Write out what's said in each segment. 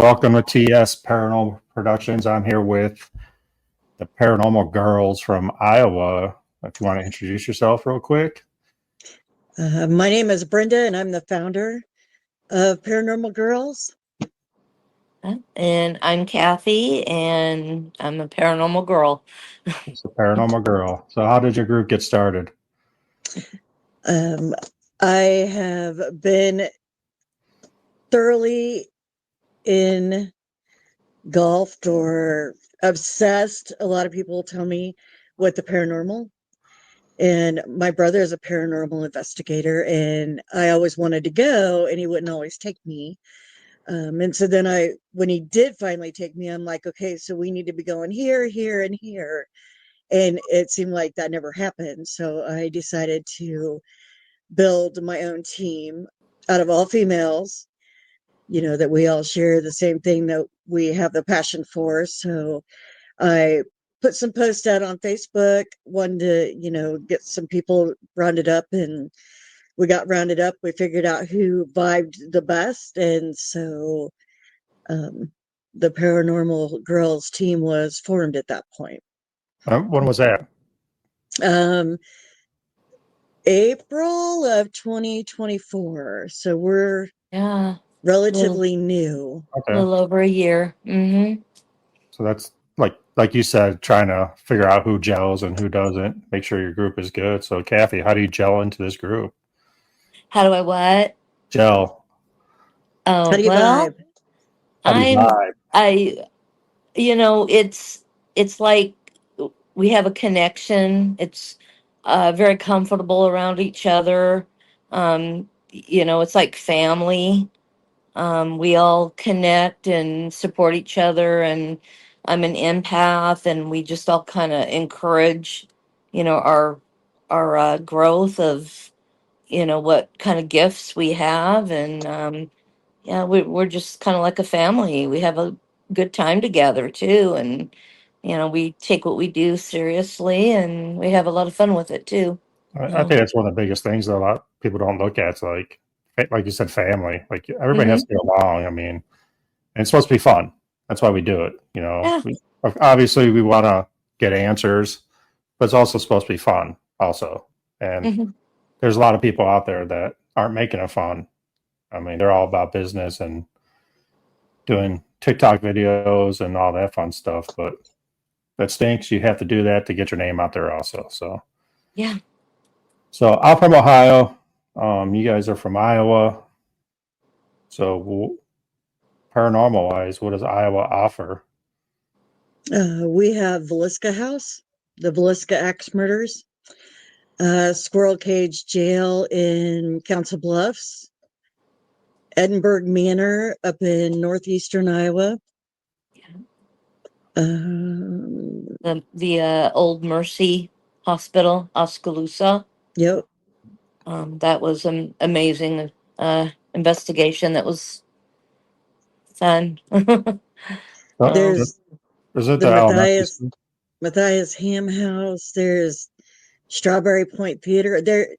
Welcome to TS Paranormal Productions. I'm here with the Paranormal Gurlz from Iowa. If you want to introduce yourself real quick. My name is Brenda, and I'm the founder of Paranormal Gurlz. And I'm Kathy, and I'm a paranormal girl. It's a paranormal girl. So how did your group get started? I have been thoroughly engulfed or obsessed. A lot of people tell me with the paranormal. And my brother is a paranormal investigator, and I always wanted to go, and he wouldn't always take me. And so then when he did finally take me, I'm like, okay, so we need to be going here, here, and here. And it seemed like that never happened. So I decided to build my own team out of all females, that we all share the same thing that we have the passion for. So I put some posts out on Facebook, wanted to, get some people rounded up, and we got rounded up. We figured out who vibed the best. And so the Paranormal Gurlz team was formed at that point. When was that? April of 2024. So we're relatively new. A little over a year. Mm-hmm. So that's like you said, trying to figure out who gels and who doesn't. Make sure your group is good. So Kathy, how do you gel into this group? How do I what? Gel. Oh, how do you vibe? It's like we have a connection. It's very comfortable around each other. It's like family. We all connect and support each other, and I'm an empath, and we just all kind of encourage, our growth of, what kind of gifts we have, and we're just kind of like a family. We have a good time together too, and we take what we do seriously, and we have a lot of fun with it too. I think that's one of the biggest things that a lot of people don't look at. It's like you said, family. Like everybody has to get along. I mean, and it's supposed to be fun. That's why we do it. Obviously we want to get answers, but it's also supposed to be fun also. And there's a lot of people out there that aren't making it fun. I mean, they're all about business and doing TikTok videos and all that fun stuff, but that stinks. You have to do that to get your name out there also. So, yeah. So I'm from Ohio. You guys are from Iowa. So paranormal wise, what does Iowa offer? We have Villisca House, the Villisca Axe Murders, Squirrel Cage Jail in Council Bluffs, Edinburgh Manor up in northeastern Iowa. The Old Mercy Hospital, Oskaloosa. Yep. That was an amazing investigation. That was fun. There's the Matthias Ham House. There's Strawberry Point Theater. There,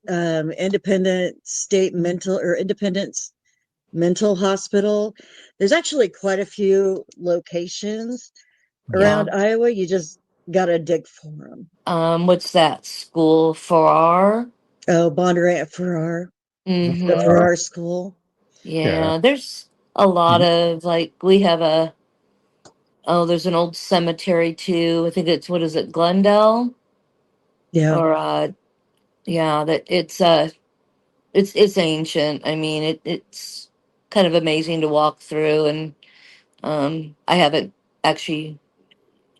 Independence Mental Hospital. There's actually quite a few locations around Iowa. You just gotta dig for them. What's that? School Farrar? Oh, Bondurant Farrar. Mm-hmm. The Farrar School. Yeah, there's a lot of we have there's an old cemetery too. I think what is it, Glendale? Yeah. Or that it's ancient. I mean, it's kind of amazing to walk through, and I haven't actually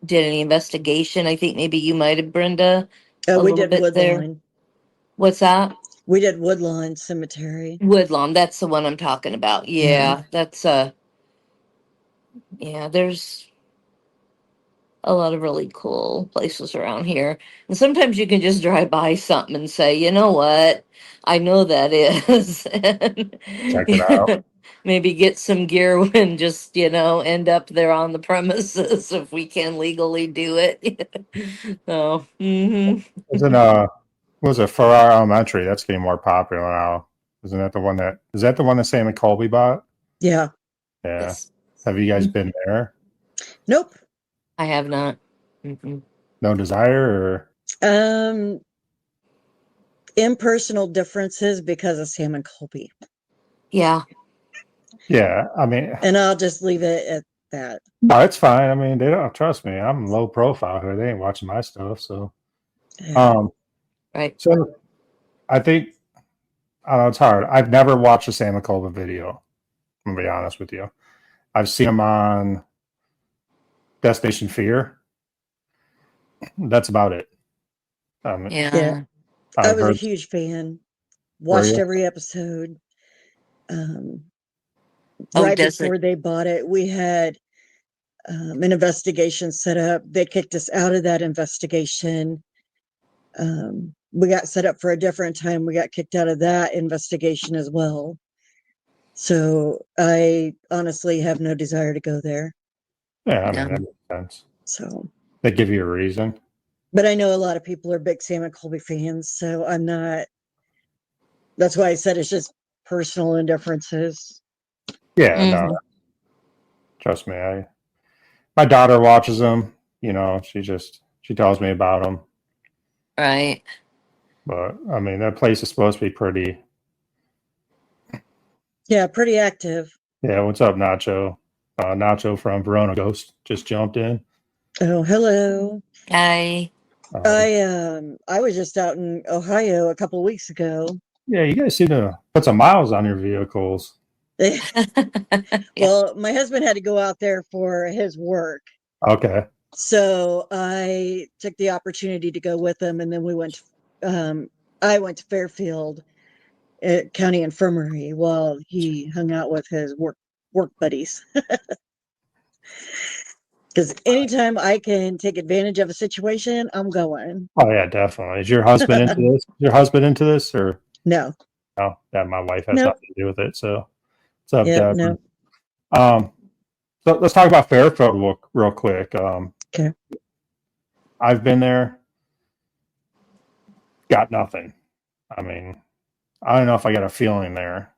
did any investigation. I think maybe you might have, Brenda. We did Woodlawn. There. What's that? We did Woodlawn Cemetery. Woodlawn, that's the one I'm talking about. Yeah, that's there's a lot of really cool places around here. And sometimes you can just drive by something and say, you know what? I know that is. Check it out. Maybe get some gear and just, end up there on the premises if we can legally do it. So, was it Farrar Elementary? That's getting more popular now. Is that the one that Sammy Colby bought? Yeah. Yeah. Yes. Have you guys been there? Nope. I have not. Mm-mm. No desire, or Impersonal differences because of Sam and Colby. Yeah. yeah. I mean, And I'll just leave it at that. no, it's fine. I mean, they don't trust me. I'm low profile here. They ain't watching my stuff. So, Yeah. Right. so I think I don't know. It's hard. I've never watched a Sam and Colby video. I'm gonna be honest with you. I've seen them on Destination Fear. That's about it. Yeah. Yeah. I I've was a heard. huge fan. Were Watched you? every episode. Um, Oh, right does it? before they bought it, we had an investigation set up. They kicked us out of that investigation. We got set up for a different time. We got kicked out of that investigation as well. So I honestly have no desire to go there. Yeah, I mean No. that makes sense. So, They give you a reason. but I know a lot of people are big Sam and Colby fans. So I'm not. That's why I said it's just personal indifferences. Yeah, no, Mhm. trust me. My daughter watches them. You know, she tells me about them. Right. But I mean, that place is supposed to be pretty. Yeah, pretty active. Yeah, what's up, Nacho? Nacho from Verona Ghost just jumped in. Oh, hello. I. I was just out in Ohio a couple of weeks ago. Yeah, you guys seem to put some miles on your vehicles. Yeah. Well, my husband had to go out there for his work. Okay. So I took the opportunity to go with him, and then I went to Fairfield at County Infirmary while he hung out with his work buddies. Because anytime I can take advantage of a situation, I'm going. Oh yeah, definitely. Is your husband into this? Is your husband into this, or No, no? That my wife has nope, nothing to do with it. So, what's up, yep, Devin? no. So let's talk about Fairfield real quick. Okay. I've been there, got nothing. I mean, I don't know if I got a feeling there.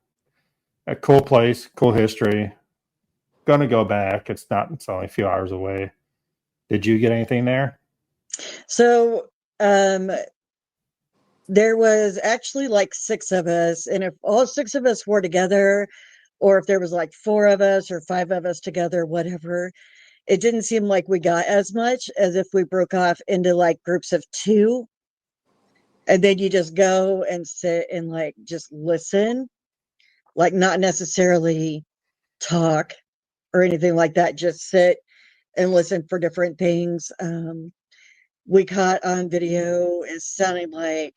A cool place, cool history. Gonna go back. It's not. It's only a few hours away. Did you get anything there? So there was actually like 6 of us, and if all 6 of us were together, or if there was like 4 of us or 5 of us together, whatever, it didn't seem like we got as much as if we broke off into like groups of 2, and then you just go and sit and like just listen, like not necessarily talk or anything like that, just sit and listen for different things. We caught on video is sounding like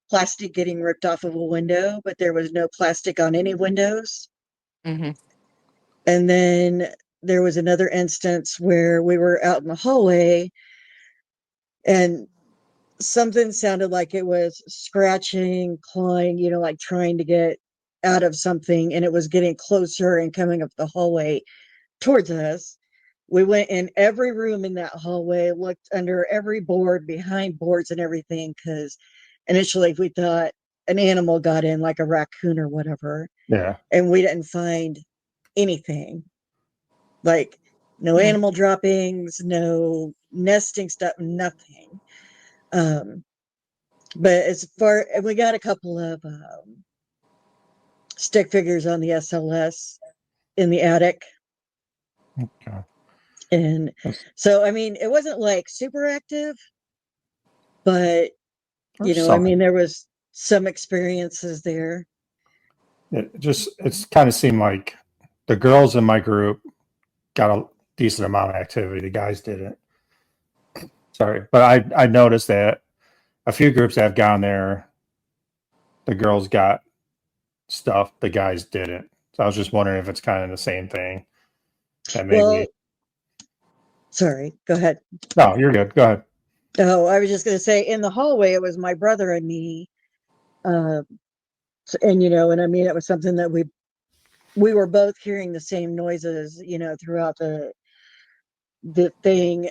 plastic getting ripped off of a window, but there was no plastic on any windows. Hmm. And then there was another instance where we were out in the hallway and something sounded like it was scratching, clawing, like trying to get out of something, and it was getting closer and coming up the hallway towards us. We went in every room in that hallway, looked under every board, behind boards and everything, because initially we thought an animal got in, like a raccoon or whatever, Yeah. and we didn't find anything. Like no animal droppings, no nesting stuff, nothing. But as far, and we got a couple of stick figures on the SLS in the attic. Okay. And so, I mean, it wasn't like super active, but There's I something. mean, there was some experiences there. It's kind of seemed like the girls in my group got a decent amount of activity. The guys didn't. Sorry, but I noticed that a few groups that have gone there, the girls got stuff, the guys didn't. So I was just wondering if it's kind of the same thing. That maybe. Well, sorry, go ahead. No, you're good. Go ahead. Oh, I was just going to say in the hallway, it was my brother and me. And, and I mean, it was something that we were both hearing the same noises, throughout the thing,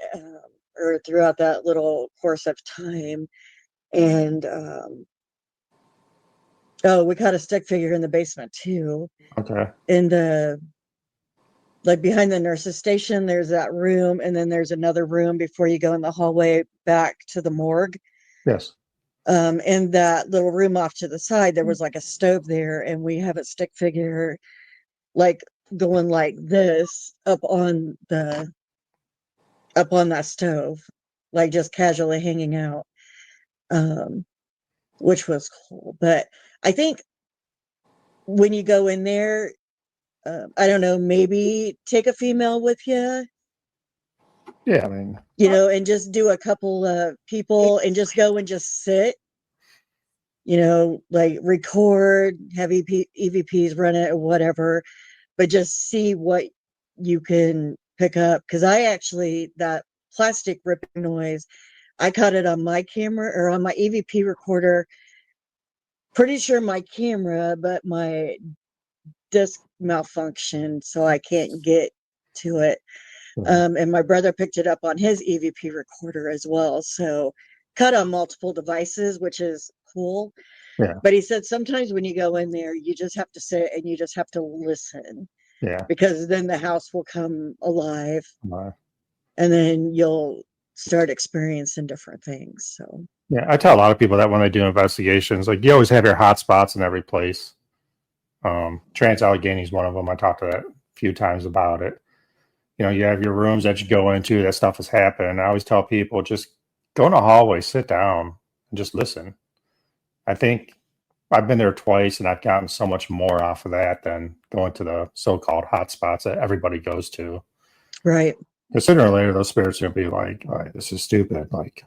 or throughout that little course of time. And, oh, we caught a stick figure in the basement too. Okay. In the like behind the nurse's station, there's that room, and then there's another room before you go in the hallway back to the morgue. Yes. In that little room off to the side, there was like a stove there, and we have a stick figure like going like this up on that stove, like just casually hanging out, um, which was cool. But I think when you go in there, I don't know, maybe take a female with you, Yeah, I mean, and just do a couple of people and just go and just sit, like record, have EVPs run it or whatever, but just see what you can pick up. Because that plastic ripping noise, I caught it on my camera or on my EVP recorder. Pretty sure my camera, but my disc malfunctioned, so I can't get to it. And my brother picked it up on his EVP recorder as well. So cut on multiple devices, which is cool. yeah, But he said sometimes when you go in there, you just have to sit and you just have to listen, yeah. because then the house will come alive and then you'll start experiencing different things. So, Yeah, I tell a lot of people that when they do investigations, like you always have your hot spots in every place. Trans Allegheny is one of them. I talked to that a few times about it. You have your rooms that you go into, that stuff is happening. I always tell people just go in a hallway, sit down, and just listen. I think I've been there twice, and I've gotten so much more off of that than going to the so-called hot spots that everybody goes to. right. Because sooner or later, those spirits are going to be like, all right, this is stupid. Like,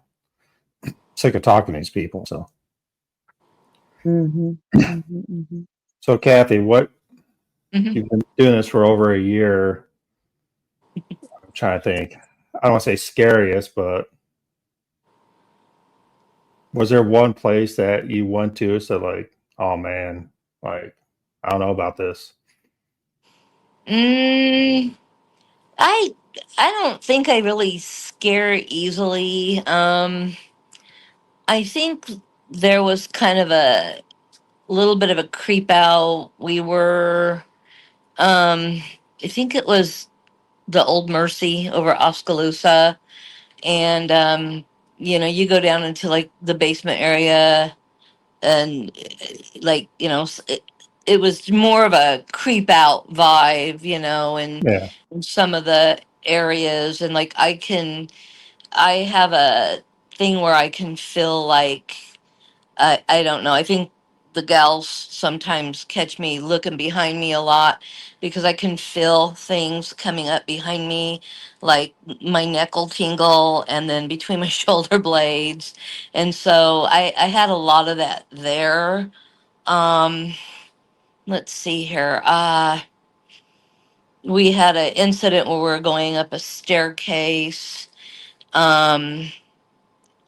sick of talking to these people. So, Mm-hmm. Mm-hmm, mm-hmm. so Kathy, Mhm. you've been doing this for over a year. I'm trying to think. I don't want to say scariest, but was there one place that you went to so like, oh man, like I don't know about this? Mm, I I don't think I really scare easily. I think there was kind of a little bit of a creep out. We were, I think it was the Old Mercy over Oskaloosa, and you go down into like the basement area, and like it was more of a creep out vibe, Yeah, in some of the areas, and like I have a thing where I can feel like I don't know. I think the gals sometimes catch me looking behind me a lot because I can feel things coming up behind me, like my neck will tingle and then between my shoulder blades. And so I had a lot of that there. Um, let's see here. We had an incident where we were going up a staircase. Um,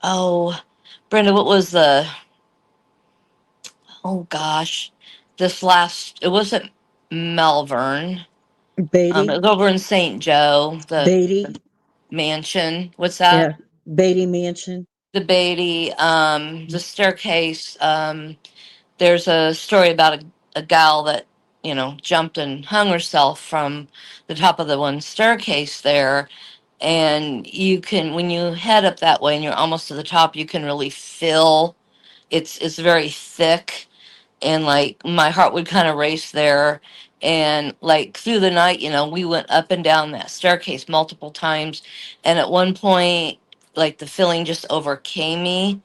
oh, Brenda, what was oh gosh, it wasn't Malvern. Beatty, It was over in St. Joe, Beatty, the mansion. What's that? yeah, Beatty Mansion. The Beatty, the staircase. There's a story about a gal that, jumped and hung herself from the top of the one staircase there. And when you head up that way and you're almost to the top, you can really feel it's very thick, and like my heart would kind of race there. And like through the night, we went up and down that staircase multiple times, and at one point, like the feeling just overcame me,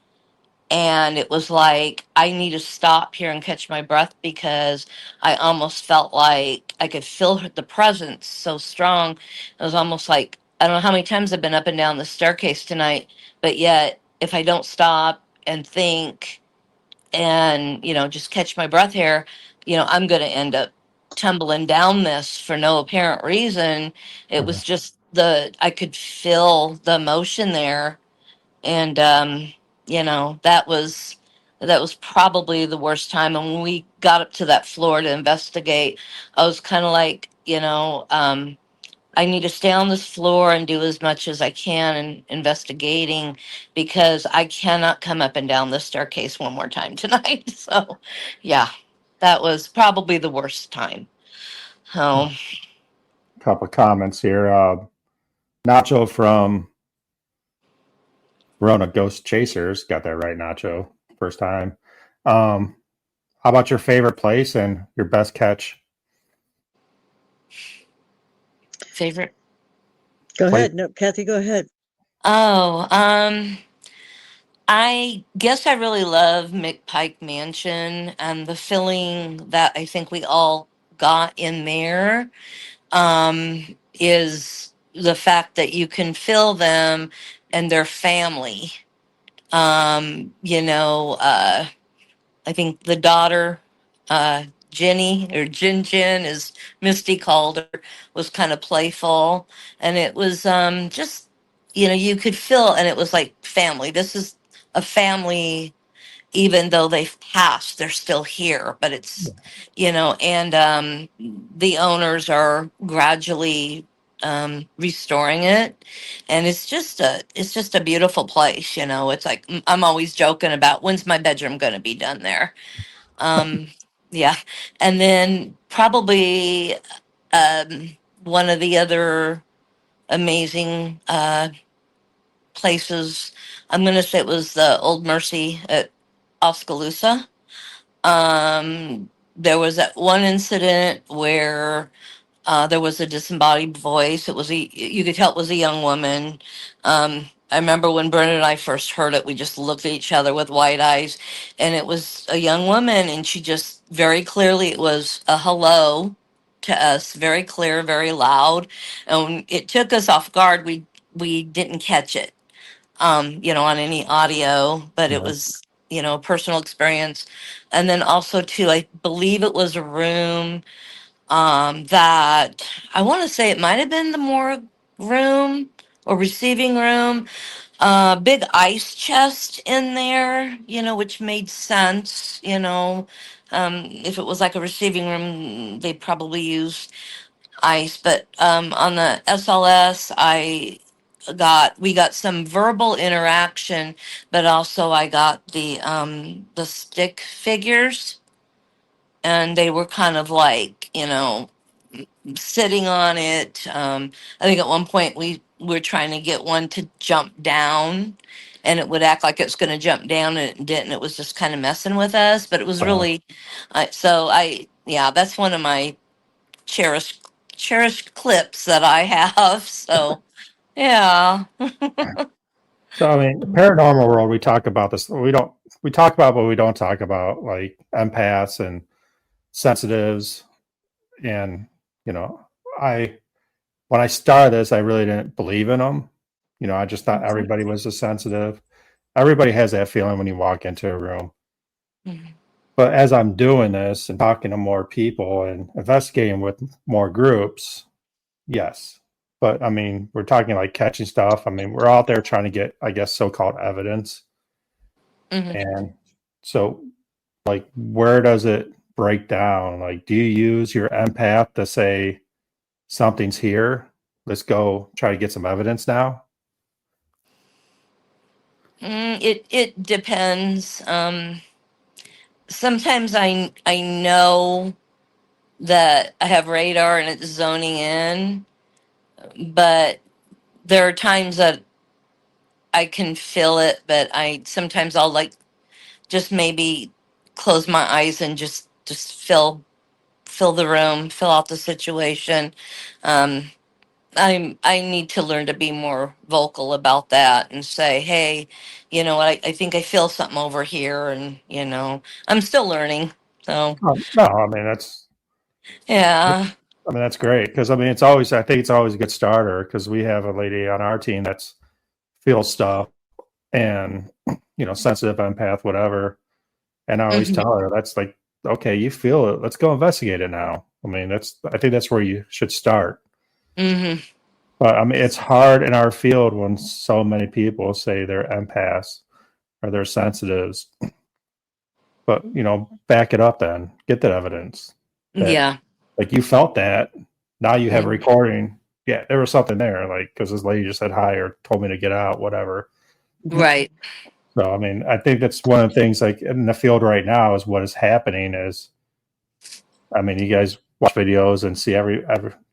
and it was like I need to stop here and catch my breath because I almost felt like I could feel the presence so strong. It was almost like I don't know how many times I've been up and down the staircase tonight, but yet if I don't stop and think and just catch my breath here, I'm going to end up tumbling down this for no apparent reason. It yeah, was just I could feel the emotion there, and that was probably the worst time. And when we got up to that floor to investigate, I was kind of like, I need to stay on this floor and do as much as I can in investigating because I cannot come up and down the staircase one more time tonight. So, yeah, that was probably the worst time. So, couple of comments here. Nacho from Verona Ghost Chasers got that right, Nacho, first time. How about your favorite place and your best catch? Favorite? Go ahead. No, Kathy, go ahead. Oh, I guess I really love McPike Mansion and the feeling that I think we all got in there is the fact that you can feel them and their family. You know, I think the daughter, Jenny or Jin Jin, as Misty called her, was kind of playful. And it was just, you know, you could feel, and it was like family. This is a family, even though they've passed, they're still here. But it's, you know, and the owners are gradually restoring it, and it's just a beautiful place. You know, it's like I'm always joking about when's my bedroom going to be done there. um yeah, and then probably um one of the other amazing places, I'm going to say it was the Old Mercy at Oskaloosa. There was that one incident where there was a disembodied voice. It was you could tell it was a young woman. I remember when Bernard and I first heard it, we just looked at each other with wide eyes, and it was a young woman, and she just very clearly, it was a hello to us, very clear, very loud, and it took us off guard. We didn't catch it, you know, on any audio, but it Yeah. was, you know, a personal experience. And then also too, I believe it was a room that I want to say it might have been the morgue room or receiving room. Big ice chest in there, you know, which made sense. You know, if it was like a receiving room, they probably used ice. But on the SLS, we got some verbal interaction, but also I got the stick figures, and they were kind of like, you know, sitting on it. I think at one point we were trying to get one to jump down, and it would act like it's going to jump down, and it didn't. It was just kind of messing with us, but it was really, yeah, that's one of my cherished clips that I have. So yeah. So I mean, paranormal world, we talk about this. We talk about, but we don't talk about like empaths and sensitives. And you know, I when I started this, I really didn't believe in them. You know, I just thought everybody was a sensitive. Everybody has that feeling when you walk into a room. Mhm. But as I'm doing this and talking to more people and investigating with more groups, yes. But I mean, we're talking like catching stuff. I mean, we're out there trying to get, I guess, so-called evidence. Mhm. And so, like, where does it break down? Like, do you use your empath to say something's here? Let's go try to get some evidence now. It depends. Sometimes I know that I have radar and it's zoning in, but there are times that I can feel it, but I sometimes I'll like just maybe close my eyes and just fill the room, fill out the situation. Um, I need to learn to be more vocal about that and say, hey, you know, I think I feel something over here, and you know, I'm still learning. So Oh, no, I mean yeah. that's great because I mean it's always I think it's always a good starter because we have a lady on our team that's feels stuff and you know sensitive empath whatever. And I always Hmm. tell her that's like, okay, you feel it. Let's go investigate it now. I mean, I think that's where you should start. Hmm. But I mean, it's hard in our field when so many people say they're empaths or they're sensitives. But, you know, back it up then. Get that evidence that, Yeah. like, you felt that. Now you have a Mhm. recording. Yeah, there was something there. Like, because this lady just said hi or told me to get out, whatever. Right. So, I mean, I think that's one of the things, like, in the field right now is what is happening is I mean, you guys watch videos and see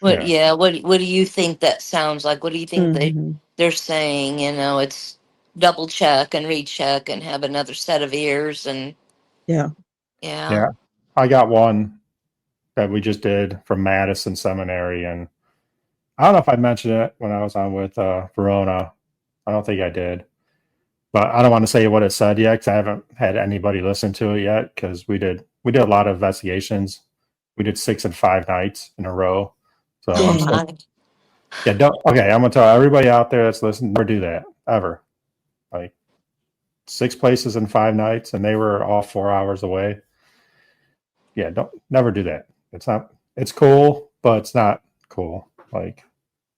What? Yeah. Yeah. What do you think that sounds like? What do you think Hmm. they're saying? You know, it's double check and recheck and have another set of ears and Yeah. yeah. Yeah. I got one that we just did from Madison Seminary, and I don't know if I mentioned it when I was on with Verona. I don't think I did, but I don't want to say what it said yet because I haven't had anybody listen to it yet. Because we did a lot of investigations. We did 6 and 5 nights in a row. So I'm Oh Dang. still my. yeah. Don't okay. I'm gonna tell everybody out there that's listening, never do that ever. Like 6 places in 5 nights, and they were all 4 hours away. Yeah, don't never do that. It's not. It's cool, but it's not cool. Like,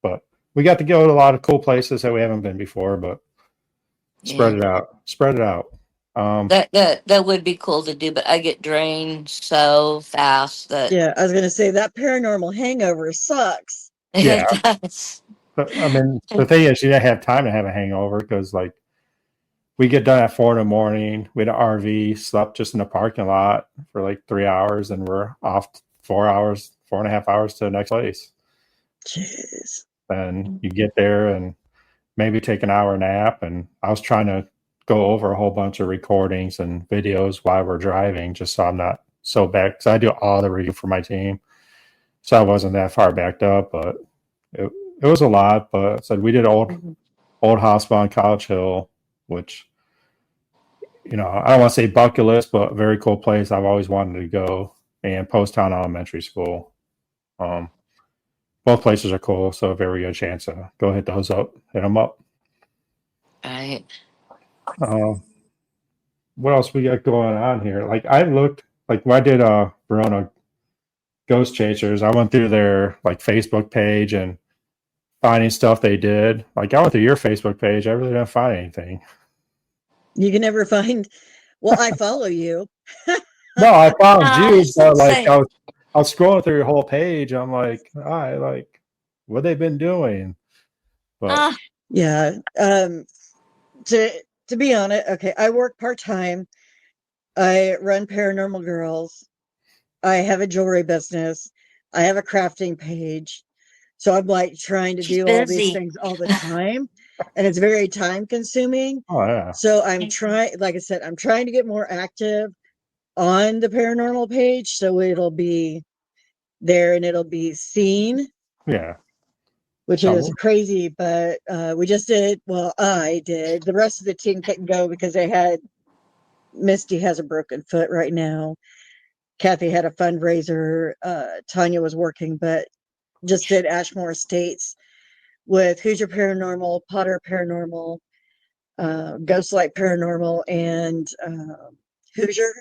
but we got to go to a lot of cool places that we haven't been before. But spread Yeah. it out. Spread it out. Um, That would be cool to do, but I get drained so fast that Yeah. I was going to say that paranormal hangover sucks. yeah. it does. But, I mean, the thing is, you didn't have time to have a hangover because, like, we get done at 4 in the morning. We had an RV, slept just in the parking lot for like 3 hours, and we're off 4 hours, 4.5 hours to the next place. Jeez. And you get there and maybe take an hour nap. And I was trying to go over a whole bunch of recordings and videos while we're driving, just so I'm not so back. Because I do all the review for my team, so I wasn't that far backed up. But it, it was a lot. But I said we did old hospital on College Hill, which I don't want to say bucket list, but a very cool place I've always wanted to go. And Post Town Elementary School. Um, both places are cool, so if ever you get a chance to go hit those up, hit them up. Right. Um, what else we got going on here? Like I looked, like when I did Verona Ghost Chasers, I went through their like Facebook page and finding stuff they did. Like I went through your Facebook page, I really didn't find anything. You can never find. Well, I follow you. No, I found you, It's but like insane. I was scrolling through your whole page. I'm like, all right, like what they been doing, but Ah, Yeah. To be honest, okay, I work part-time. I run Paranormal Gurlz. I have a jewelry business. I have a crafting page. So I'm like trying to she's do all these busy. things all the time, and it's very time consuming. oh yeah, So I'm trying, like I said, I'm trying to get more active on the paranormal page so it'll be there and it'll be seen, yeah. which is Oh, crazy. But we just did, well, I did. The rest of the team couldn't go because they had Misty has a broken foot right now. Kathy had a fundraiser. Tanya was working, but just did Ashmore Estates with Hoosier Paranormal, Potter Paranormal, Ghostlight Paranormal, and Hoosier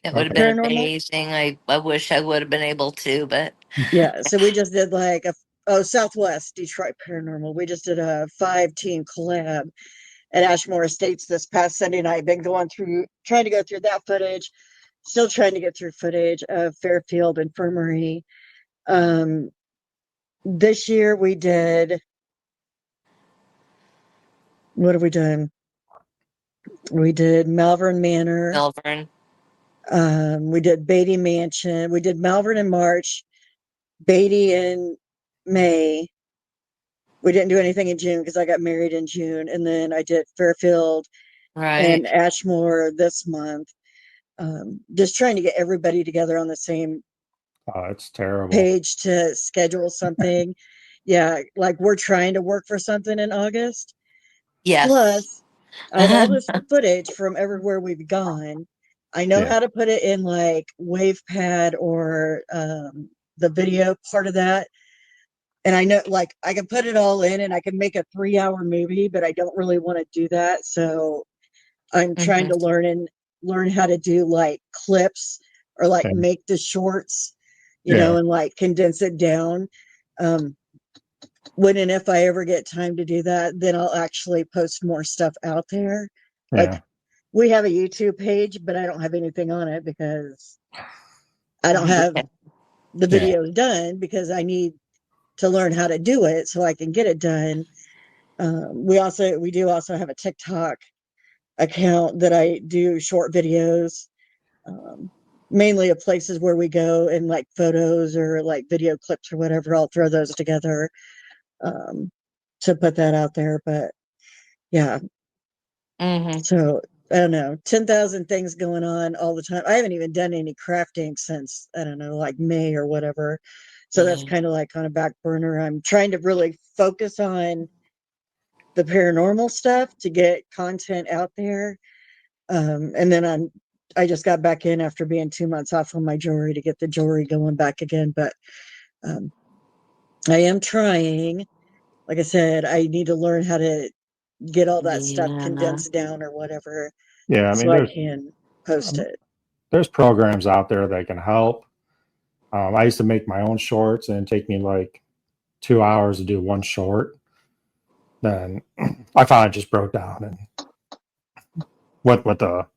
It would have been okay. Paranormal. amazing. I wish I would have been able to, but Yeah, so we just did like Southwest Detroit Paranormal. We just did a 5-team collab at Ashmore Estates this past Sunday night. Been going through, trying to go through that footage. Still trying to get through footage of Fairfield Infirmary. Um, this year we did. What have we done? We did Malvern Manor. Melbourne. We did Beatty Mansion. We did Malvern in March, Beatty in May. We didn't do anything in June because I got married in June. And then I did Fairfield and Right. Ashmore this month. Just trying to get everybody together on the same Oh, it's terrible. page to schedule something. Yeah, like we're trying to work for something in August. Yes. Plus, I have all this footage from everywhere we've gone. I know Yeah, how to put it in like WavePad or the video part of that. And I know like I can put it all in and I can make a 3-hour movie, but I don't really want to do that. So I'm trying to Mhm. learn how to do like clips or like yeah, make the shorts, yeah, and like condense it down. Um, when and if I ever get time to do that, then I'll actually post more stuff out there. yeah, Like we have a YouTube page, but I don't have anything on it because I don't have Yeah. the yeah. videos done because I need to learn how to do it so I can get it done. We do also have a TikTok account that I do short videos. Um, mainly of places where we go, and like photos or like video clips or whatever. I'll throw those together to put that out there. But yeah, so I don't know, 10,000 things going on all the time. I haven't even done any crafting since, I don't know, like May or whatever. So that's kind of like on a back burner. I'm trying to really focus on the paranormal stuff to get content out there. And then I just got back in after being 2 months off on my jewelry to get the jewelry going back again. But I am trying. Like I said, I need to learn how to get all that stuff condensed down or whatever, Yeah, I mean, so I can post it. There's programs out there that can help. I used to make my own shorts, and it'd take me like 2 hours to do one short. Then I finally just broke down and went with a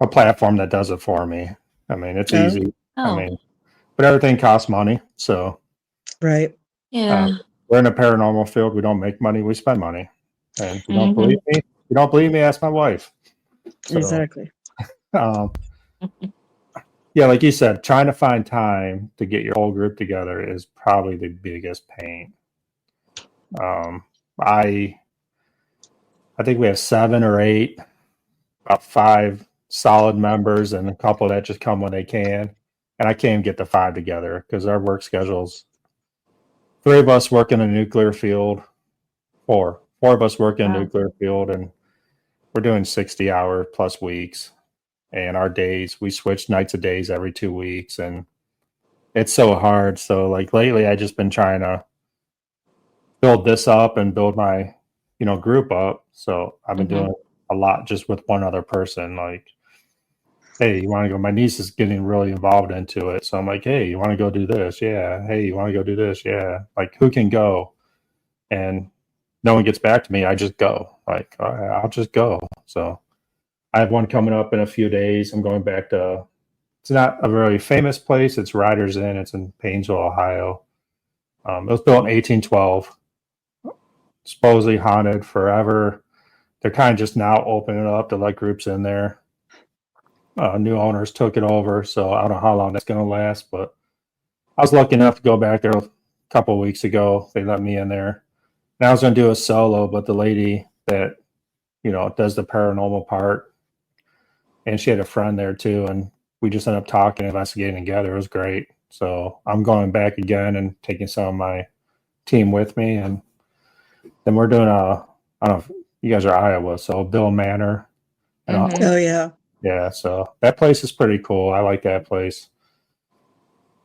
platform that does it for me. I mean, it's easy. I mean, but everything costs money. So, right. Yeah. We're in a paranormal field. We don't make money. We spend money. And if you don't believe me, if you don't believe me, ask my wife. So, exactly. Yeah, like you said, trying to find time to get your whole group together is probably the biggest pain. I think we have 7 or 8, about 5 solid members, and a couple that just come when they can. And I can't get the 5 together because our work schedules. 3 of us work in a nuclear field. 4 of us work in a nuclear field, and we're doing 60-hour plus weeks. And our days, we switch nights of days every 2 weeks, and it's so hard. So like lately, I just been trying to build this up and build my, group up. So I've been doing a lot just with one other person. Like, hey, you want to go? My niece is getting really involved into it. So I'm like, hey, you want to go do this? Yeah. Hey, you want to go do this? Yeah. Like, who can go? And no one gets back to me. I just go. Like, all right, I'll just go. So I have one coming up in a few days. I'm going back to, it's not a very famous place. It's Riders Inn. It's in Painesville, Ohio. It was built in 1812. Supposedly haunted forever. They're kind of just now opening it up to let groups in there. New owners took it over, so I don't know how long that's going to last, but I was lucky enough to go back there a couple of weeks ago. They let me in there. And I was going to do a solo, but the lady that, does the paranormal part, and she had a friend there too, and we just ended up talking, investigating together. It was great. So I'm going back again and taking some of my team with me, and then we're doing I don't know if you guys are Iowa, so Bill Manor. Oh yeah. Yeah, so that place is pretty cool. I like that place.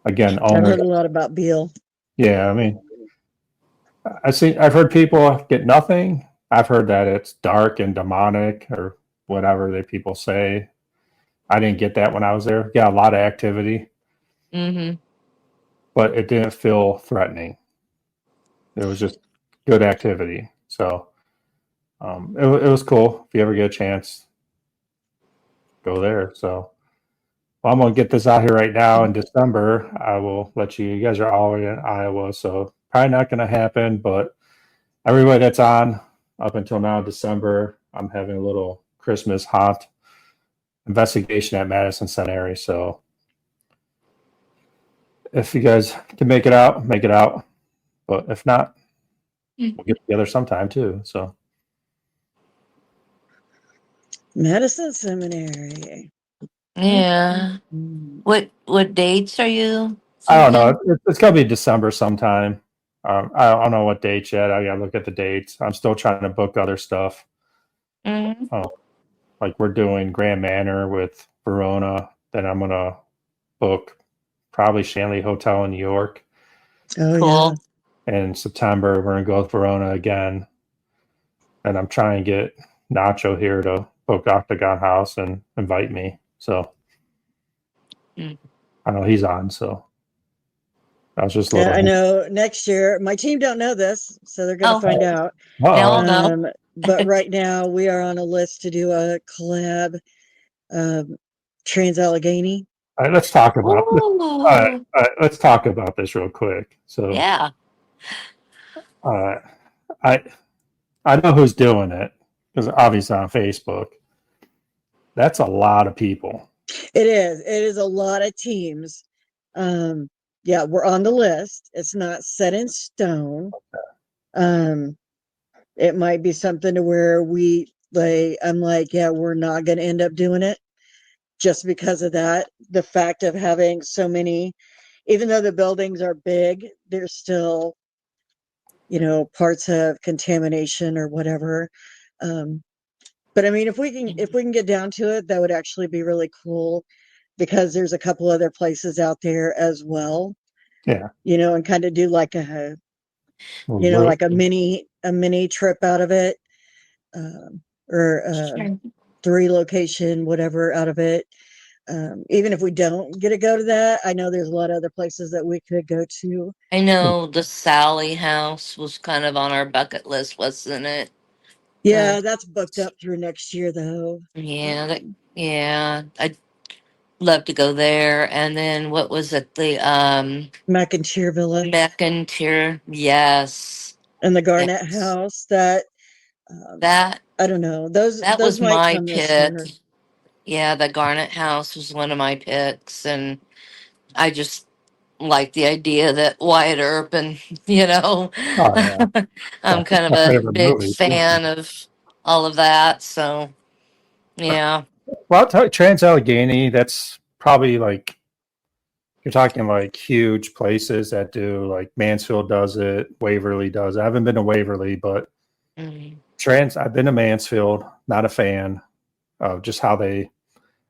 Again, I've heard a lot about Beale. Yeah, I mean, I've heard people get nothing. I've heard that it's dark and demonic or whatever they people say. I didn't get that when I was there. Yeah, a lot of activity. But it didn't feel threatening. It was just good activity. So it was cool. If you ever get a chance, go there. So I'm going to get this out here right now in December. I will let you guys are already in Iowa, so probably not going to happen, but everybody that's on up until now, December, I'm having a little Christmas haunt investigation at Madison Centenary. So if you guys can make it out, make it out. But if not, we'll get together sometime too. So Madison Seminary. Yeah. What dates are you I don't thinking? know. It's going to be December sometime. I don't know what dates yet. I got to look at the dates. I'm still trying to book other stuff. Like we're doing Grand Manor with Verona. Then I'm going to book probably Shanley Hotel in New York. Oh, Cool. yeah. In September, we're going to go with Verona again. And I'm trying to get Nacho here to book Octagon House and invite me. So I know he's on. So I was just a little. Yeah, I know. Next year, my team don't know this, so they're going to find out. They'll know. But right now, we are on a list to do a collab, Trans Allegheny. All right, let's talk about this. All right, let's talk about this real quick. So Yeah. I know who's doing it because obviously on Facebook. That's a lot of people. It is. It is a lot of teams. Yeah, we're on the list. It's not set in stone. Um, it might be something to where I'm like, yeah, we're not going to end up doing it just because of that. The fact of having so many, even though the buildings are big, there's still, parts of contamination or whatever. Um, but I mean, if we can get down to it, that would actually be really cool because there's a couple other places out there as well, Yeah. and kind of do like a, Well, like a mini trip out of it, or Sure. 3 location, whatever out of it. Even if we don't get to go to that, I know there's a lot of other places that we could go to. I know the Sally House was kind of on our bucket list, wasn't it? Uh, Yeah, that's booked up through next year though. yeah, yeah, I'd love to go there. And then what was it? The Mac and Cheer Villa McIntyre. Yes, and the Garnett yes. House. That um, That I don't know. Those that those was might my come this pick. year. Yeah, the Garnet House was one of my picks, and I just like the idea that Wyatt Earp and oh yeah, I'm that's kind of my a favorite big movie. fan of all of that. So yeah. Well, I'll tell you, Trans Allegheny. That's probably like you're talking like huge places that do like Mansfield does it, Waverly does it. I haven't been to Waverly, but Mm. I've been to Mansfield. Not a fan of just how they.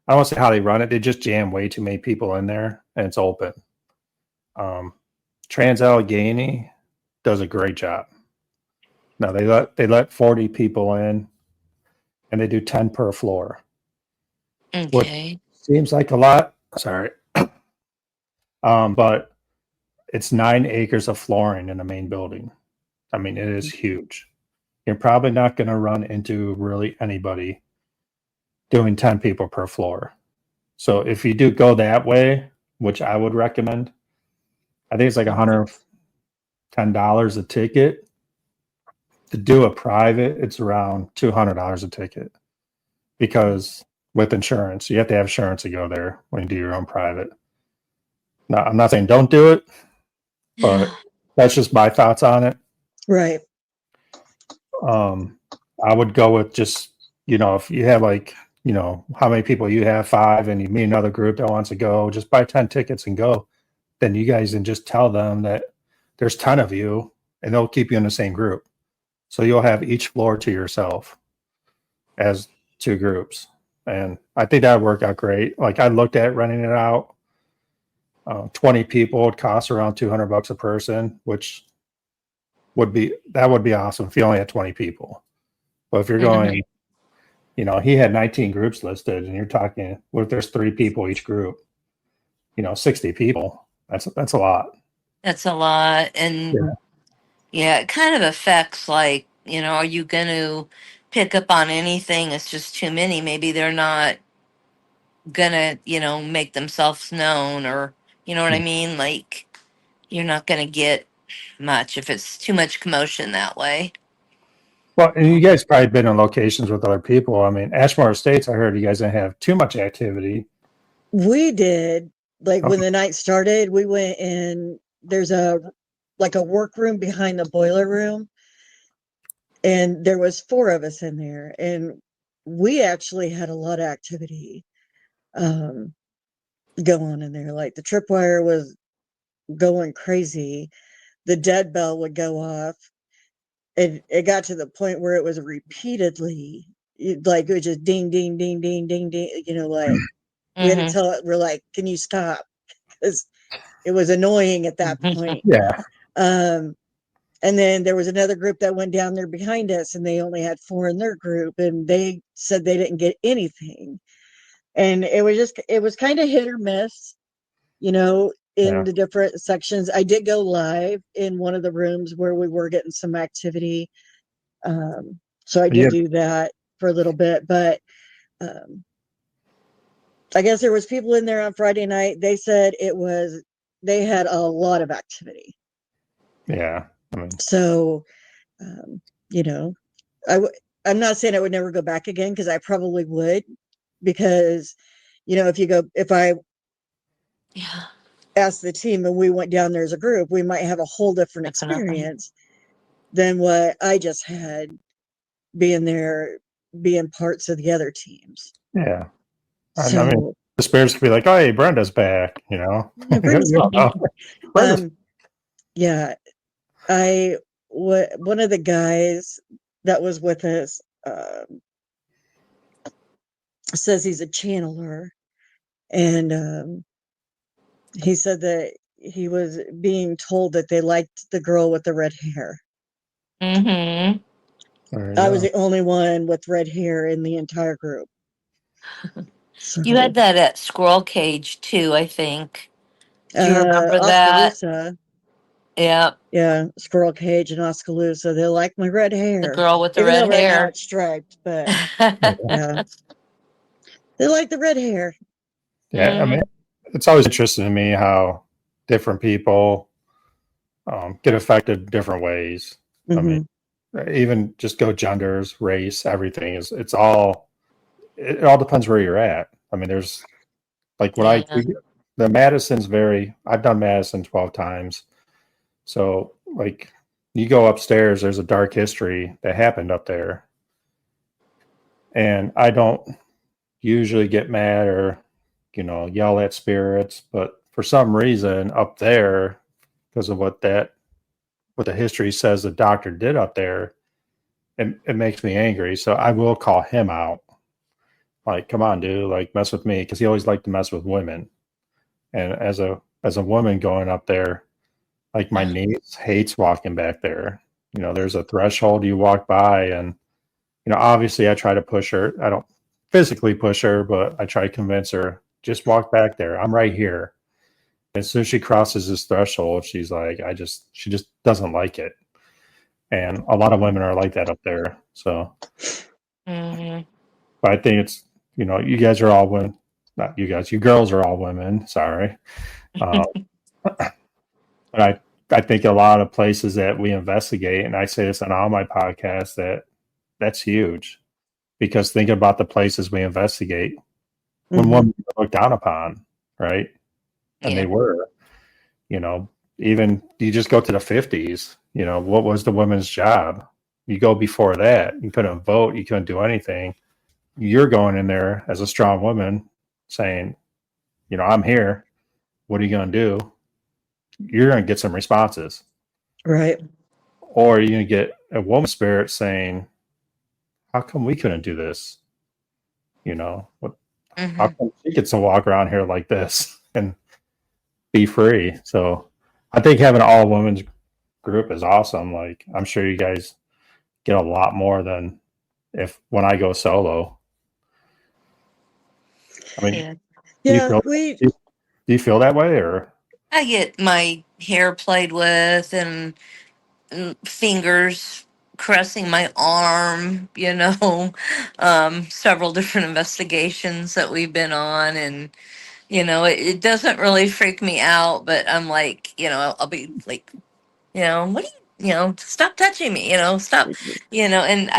I don't want to say how they run it. They just jam way too many people in there, and it's open. Um, Trans Allegheny does a great job. No, they let 40 people in, and they do 10 per floor, which Okay. seems like a lot. Sorry, but it's 9 acres of flooring in the main building. I mean, it is huge. You're probably not going to run into really anybody doing 10 people per floor. So if you do go that way, which I would recommend, I think it's like $110 a ticket. To do a private, it's around $200 a ticket because with insurance, you have to have insurance to go there when you do your own private. Now, I'm not saying don't do it, but that's just my thoughts on it. Right. I would go with just, if you have like, how many people you have, 5, and you meet another group that wants to go, just buy 10 tickets and go. Then you guys can just tell them that there's 10 of you and they'll keep you in the same group. So you'll have each floor to yourself as 2 groups. And I think that would work out great. Like I looked at renting it out. 20 people would cost around $200 a person, which would be awesome if you only had 20 people. But if you're going, he had 19 groups listed, and you're talking, what if there's 3 people each group? 60 people. That's a lot. That's a lot. And yeah, it kind of affects like, are you going to pick up on anything? It's just too many. Maybe they're not going to, make themselves known, or, you know what I Yeah. mean? Like, you're not going to get much if it's too much commotion that way. Well, and you guys probably been in locations with other people. I mean, Ashmore Estates, I heard you guys didn't have too much activity. We did, like when Okay. the night started, we went in. There's a workroom behind the boiler room, and there was 4 of us in there, and we actually had a lot of activity um go on in there. Like the tripwire was going crazy. The dead bell would go off. It got to the point where it was repeatedly, like it was just ding ding ding ding ding ding, like we had to Mm-hmm. tell it, we're like, can you stop? Because it was annoying at that point. Yeah. um and then there was another group that went down there behind us, and they only had 4 in their group, and they said they didn't get anything. And it was kind of hit or miss, in Yeah. the different sections. I did go live in one of the rooms where we were getting some activity. So I did Yeah. do that for a little bit, but um, I guess there was people in there on Friday night. They said they had a lot of activity. Yeah. I mean, So, um, you know, I'm not saying I would never go back again, because I probably would, because if I Yeah. asked the team and we went down there as a group, we might have a whole different Definitely. experience than what I just had being there, being parts of the other teams. Yeah. I mean, So the spirits could be like, "Oh, hey, Brenda's back," you know. yeah, Brenda's You don't know. Brenda's, yeah, one of the guys that was with us says he's a channeler, and he said that he was being told that they liked the girl with the red hair. Mm-hmm. I was the only one with red hair in the entire group. So, You had that at Squirrel Cage too, I think. Do you remember that? Oskaloosa, Yeah, yeah, Squirrel Cage and Oskaloosa. They like my red the hair, girl with the even though red right now hair. it's striped. But yeah, they like the red hair. yeah. I mean, it's always interesting to me how different people get affected different ways. I mean, even just go genders, race, everything is. It all depends where you're at. I mean, there's like when Yeah. the Madison's I've done Madison 12 times. So like you go upstairs, there's a dark history that happened up there. And I don't usually get mad or, yell at spirits, but for some reason up there, because of what the history says the doctor did up there, it makes me angry. So I will call him out. Like, come on, dude, like mess with me, because he always liked to mess with women. And as a woman going up there, like my niece hates walking back there. There's a threshold you walk by, and obviously I try to push her. I don't physically push her, but I try to convince her, just walk back there. I'm right here. As soon as she crosses this threshold, she's like, she just doesn't like it. And a lot of women are like that up there. So, but I think it's, you guys are all women. Not you guys, you girls are all women. Sorry. But I think a lot of places that we investigate, and I say this on all my podcasts, that's huge, because think about the places we investigate when women are looked down upon, right? And they were, you know, even you just go to the 50s, what was the women's job? You go before that, you couldn't vote, you couldn't do anything. You're going in there as a strong woman saying, I'm here. What are you going to do? You're going to get some responses. Right. Or you're going to get a woman spirit saying, how come we couldn't do this? How come she gets to walk around here like this and be free? So I think having an all women's group is awesome. Like, I'm sure you guys get a lot more than when I go solo. I mean, Yeah, do you feel that way, or? I get my hair played with and fingers caressing my arm, several different investigations that we've been on. And, it doesn't really freak me out, but I'm like, I'll be like, what do stop touching me, stop, and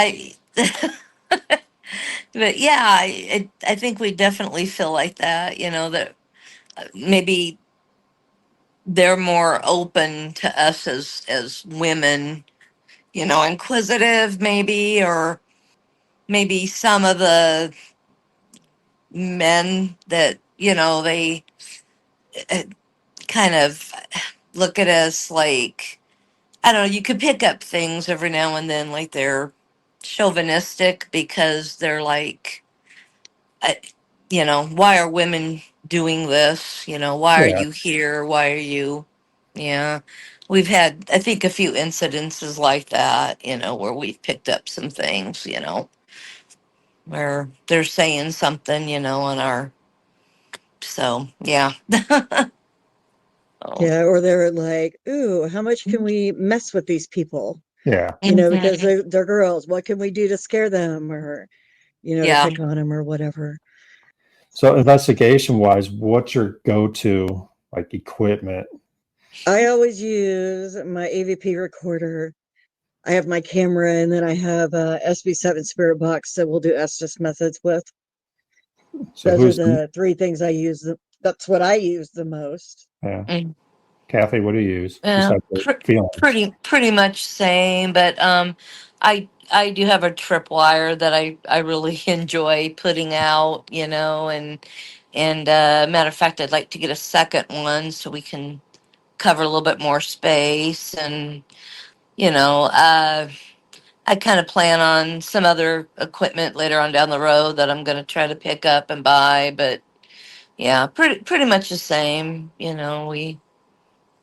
but yeah, I think we definitely feel like that, that maybe they're more open to us as women, inquisitive maybe, or maybe some of the men that, they uh, kind of look at us like, I don't know, you could pick up things every now and then, like they're chauvinistic because they're like, uh, why are women doing this? Why are Yeah. you here? Why are you? Yeah. We've had, I think, a few incidences like that, where we've picked up some things, where they're saying something, on our, so yeah. Oh. Yeah, or they're like, "Ooh, how much can we mess with these people?" Yeah. Because they're girls. What can we do to scare them, or to Yeah. pick on them, or whatever? So investigation wise, what's your go-to like equipment? I always use my AVP recorder. I have my camera, and then I have a SB7 spirit box that we'll do Estes methods with. So Those are who's the three things I use. That's what I use the most. yeah, Mm. Kathy? What do you use Yeah, besides the feelings? pretty much same, but I do have a tripwire that I really enjoy putting out, and matter of fact, I'd like to get a second one so we can cover a little bit more space, and you know, uh, I kind of plan on some other equipment later on down the road that I'm going to try to pick up and buy, but yeah, pretty much the same. We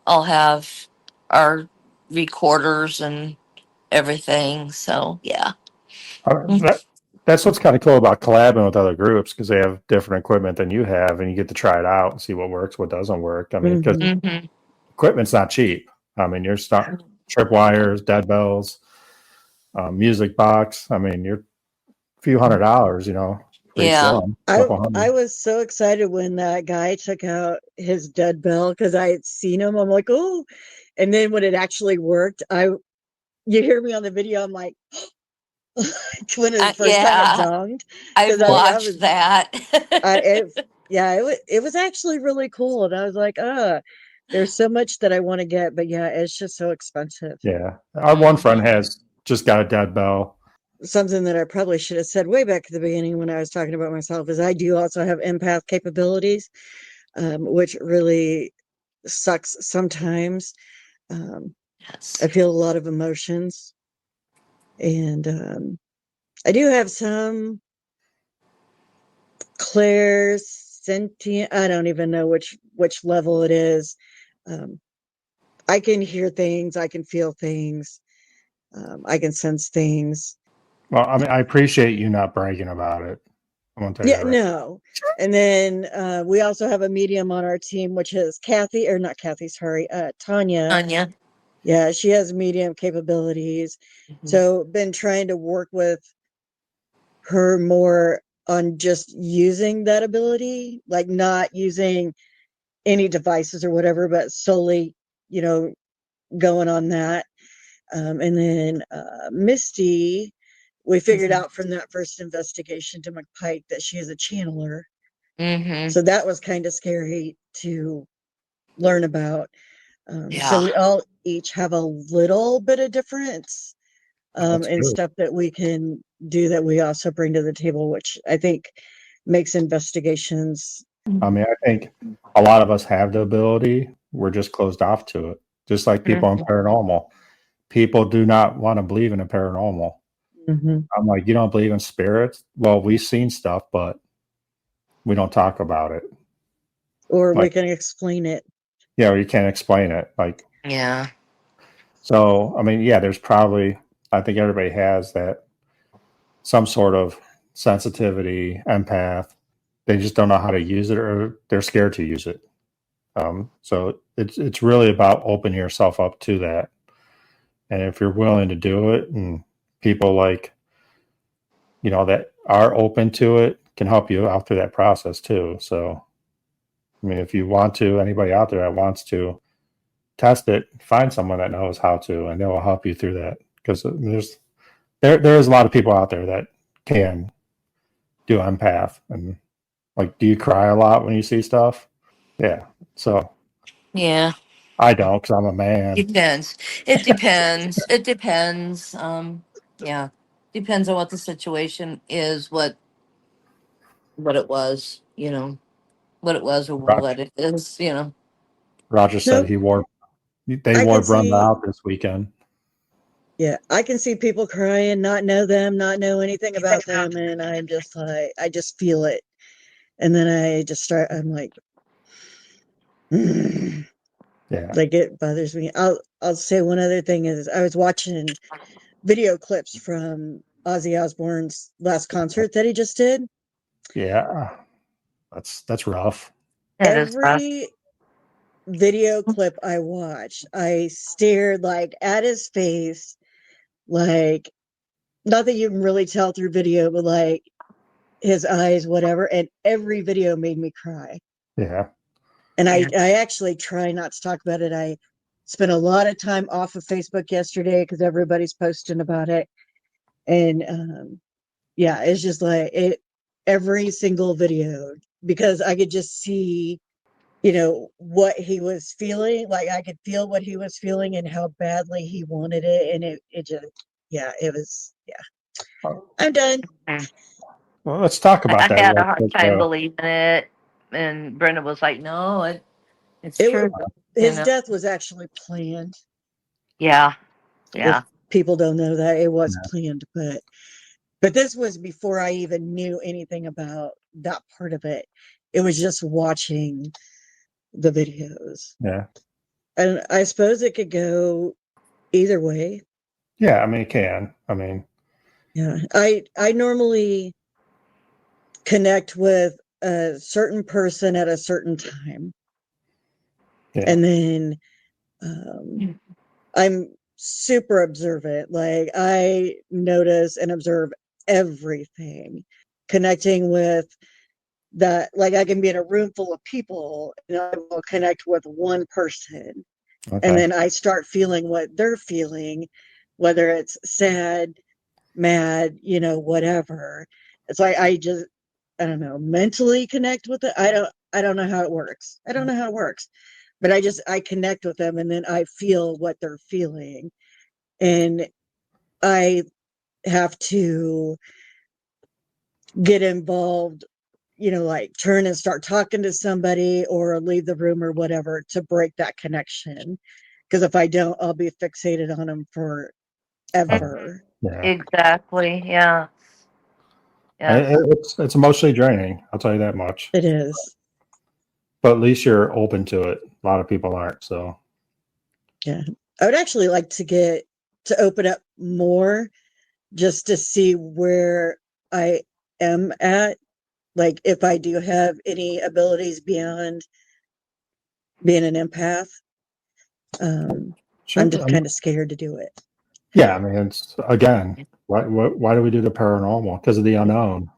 all have our recorders and everything. So yeah. Mm. That that's what's kind of cool about collabing with other groups because they have different equipment than you have, and you get to try it out and see what works, what doesn't work. I mean, because Mhm. Mm-hmm. equipment's not cheap. I mean, you're start tripwires, dead bells, music box. I mean, you're a few $100, for each Yeah. one, I couple I hundred. was so excited when that guy took out his dead bell because I had seen him. I'm like, oh, and then when it actually worked, you hear me on the video. I'm like, when the first time it Yeah. donged, I've because I watched was that. I it, yeah, it was actually really cool, and I was like, there's so much that I want to get, but yeah, it's just so expensive. Yeah, our one friend has just got a dead bell. Something that I probably should have said way back at the beginning when I was talking about myself is I do also have empath capabilities, which really sucks sometimes. Um, I Yes. feel a lot of emotions, and I do have some clairsentient. I don't even know which level it is. Um, I can hear things, I can feel things, I can sense things. Well, I mean, I appreciate you not bragging about it. I want to tell you Yeah, that right. no. And then we also have a medium on our team, which is Kathy, or not Kathy, sorry, Tanya. Anya. Yeah, she has medium capabilities. Mhm. So been trying to work with her more on just using that ability, like not using any devices or whatever, but solely, you know, going on that. And then Misty, we figured Mhm. out from that first investigation to McPike that she is a channeler. Mhm. So that was kind of scary to learn about. So Yeah. we all each have a little bit of difference That's and good. stuff that we can do that we also bring to the table, which I think makes investigations. I mean, I think a lot of us have the ability. We're just closed off to it. Just like people in Mhm. paranormal. People do not want to believe in the paranormal. Mhm. I'm like, you don't believe in spirits? Well, we've seen stuff, but we don't talk about it. Or we Like, can explain it. yeah, you can't explain it. Like, Yeah. so, I mean, yeah, there's probably, I think everybody has that some sort of sensitivity, empath. They just don't know how to use it or they're scared to use it. So it's really about opening yourself up to that. And if you're willing to do it and people like, that are open to it can help you out through that process too. So, I mean, if you want to, anybody out there that wants to test it, find someone that knows how to, and they will help you through that. Because there is a lot of people out there that can do empath. And like, do you cry a lot when you see stuff? Yeah. So Yeah. I don't because I'm a man. Depends. It depends. It depends. Yeah. Depends on what the situation is, what it was, what it was or Roger, what it is. Roger said Nope. they I wore can Brenda see, out this weekend. yeah, I can see people crying, not know them, not know anything about them. And I'm just like, I just feel it. And then I'm like, mm, Yeah. like it bothers me. I'll say one other thing is I was watching video clips from Ozzy Osbourne's last concert that he just did. Yeah. That's rough. That is rough. Every video clip I watched, I stared like at his face, like not that you can really tell through video, but like his eyes, whatever. And every video made me cry. Yeah. And I, Yeah. I actually try not to talk about it. I spent a lot of time off of Facebook yesterday because everybody's posting about it. And yeah, it's just like it. every single video because I could just see, what he was feeling. Like I could feel what he was feeling and how badly he wanted it. And it just, yeah, it was, yeah. I'm done. Well, let's talk about I that had a real hard quick. time believing it, and Brenda was like, "No, it's It true." his death was actually planned. Yeah, If yeah, people don't know that, it was Yeah. planned, but this was before I even knew anything about that part of it. It was just watching the videos. Yeah. And I suppose it could go either way. Yeah. I mean, it can. I mean, Yeah. I normally connect with a certain person at a certain time. yeah. And then I'm super observant. Like I notice and observe everything, connecting with that. Like I can be in a room full of people and I will connect with one person. And Okay. then I start feeling what they're feeling, whether it's sad, mad, whatever. It's like I don't know, mentally connect with it. I don't know how it works. I don't know how it works. But I connect with them and then I feel what they're feeling. And I have to get involved, like turn and start talking to somebody or leave the room or whatever to break that connection. Because if I don't, I'll be fixated on them forever. Yeah. exactly. Yeah, yeah, It's emotionally draining. I'll tell you that much. It is. But at least you're open to it. A lot of people aren't. So Yeah. I would actually like to open up more just to see where I am at. Like if I do have any abilities beyond being an empath. sure. I'm just kind of scared to do it. Yeah. I mean, it's again, why do we do the paranormal? Because of the unknown.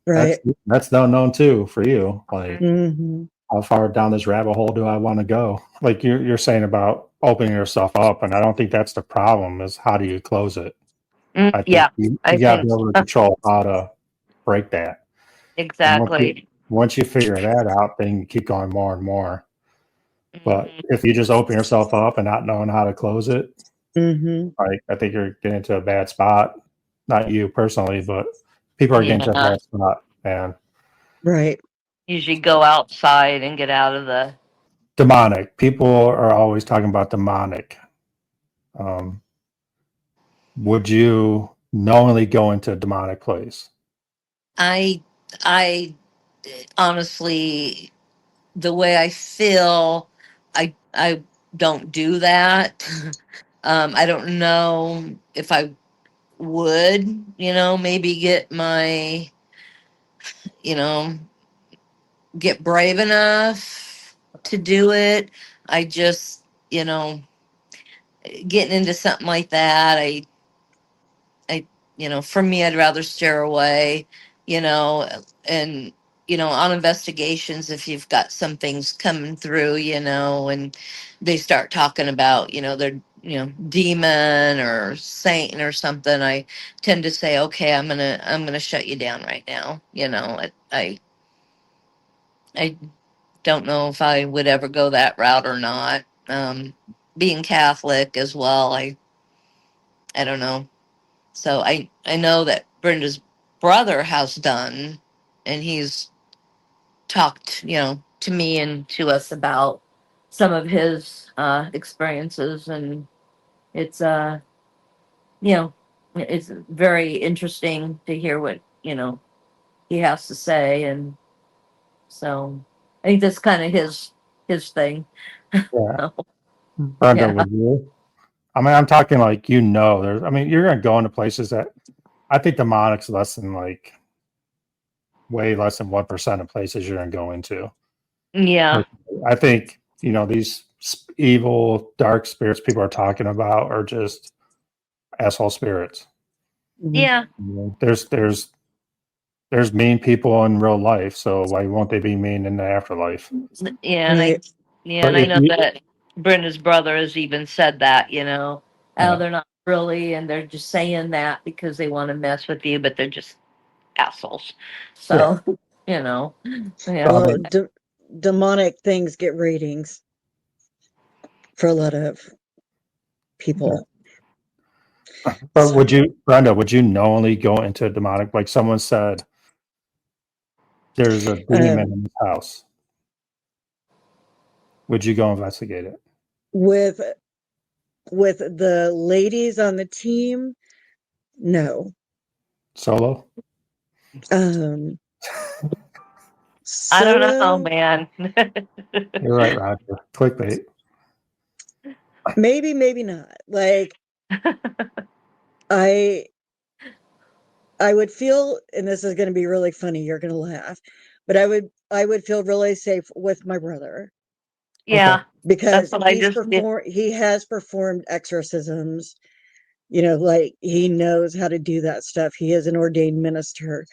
Right. That's the unknown too for you. Like, Mm-hmm. how far down this rabbit hole do I want to go? Like you're saying about opening yourself up, and I don't think that's the problem. Is how do you close it? I think yeah. you I got to think be able to control how to break that. And exactly. once you figure that out, then you keep going more and more. But Mhm. if you just open yourself up and not knowing how to close it, Mm-hmm. like I think you're getting into a bad spot. Not you personally, but people are getting to a Yeah, bad spot. And Right. usually go outside and get out of the. demonic. People are always talking about demonic. Um, would you knowingly go into a demonic place? I, I honestly, the way I feel, I don't do that. I don't know if I would, maybe you know, get brave enough to do it. I just, getting into something like that, I, for me, I'd rather steer away, you know, and, on investigations, if you've got some things coming through, and they start talking about, their, demon or saint or something, I tend to say, okay, I'm gonna shut you down right now. I don't know if I would ever go that route or not. Being Catholic as well, I don't know. So I know that Brenda's brother has done, and he's talked, to me and to us about some of his experiences, and it's you know, it's very interesting to hear what he has to say, and so I think that's kind of his thing. Yeah. So, Brenda, yeah, would you? I mean, I'm talking like, there's, I mean, you're going to go into places that I think demonic's less than like way less than 1% of places you're going to go into. yeah, I think, these evil, dark spirits people are talking about are just asshole spirits. Mm-hmm. yeah, There's mean people in real life, so why won't they be mean in the afterlife? yeah, Right. and But I if know you, that Brenda's brother has even said that, oh, yeah, they're not really, and they're just saying that because they want to mess with you, but they're just assholes. So, you know, yeah. Well, demonic things get ratings for a lot of people. But would you, Brenda, would you knowingly go into a demonic, like someone said, there's a demon in this house? Would you go investigate it? With the ladies on the team, no. Solo? I don't know, Solo, man. You're right, Roger. Clickbait. maybe not. Like I would feel, and this is going to be really funny, you're going to laugh, but I would feel really safe with my brother. Yeah. Okay. Because That's what I just did. he has performed exorcisms, you know, like he knows how to do that stuff. He is an ordained minister.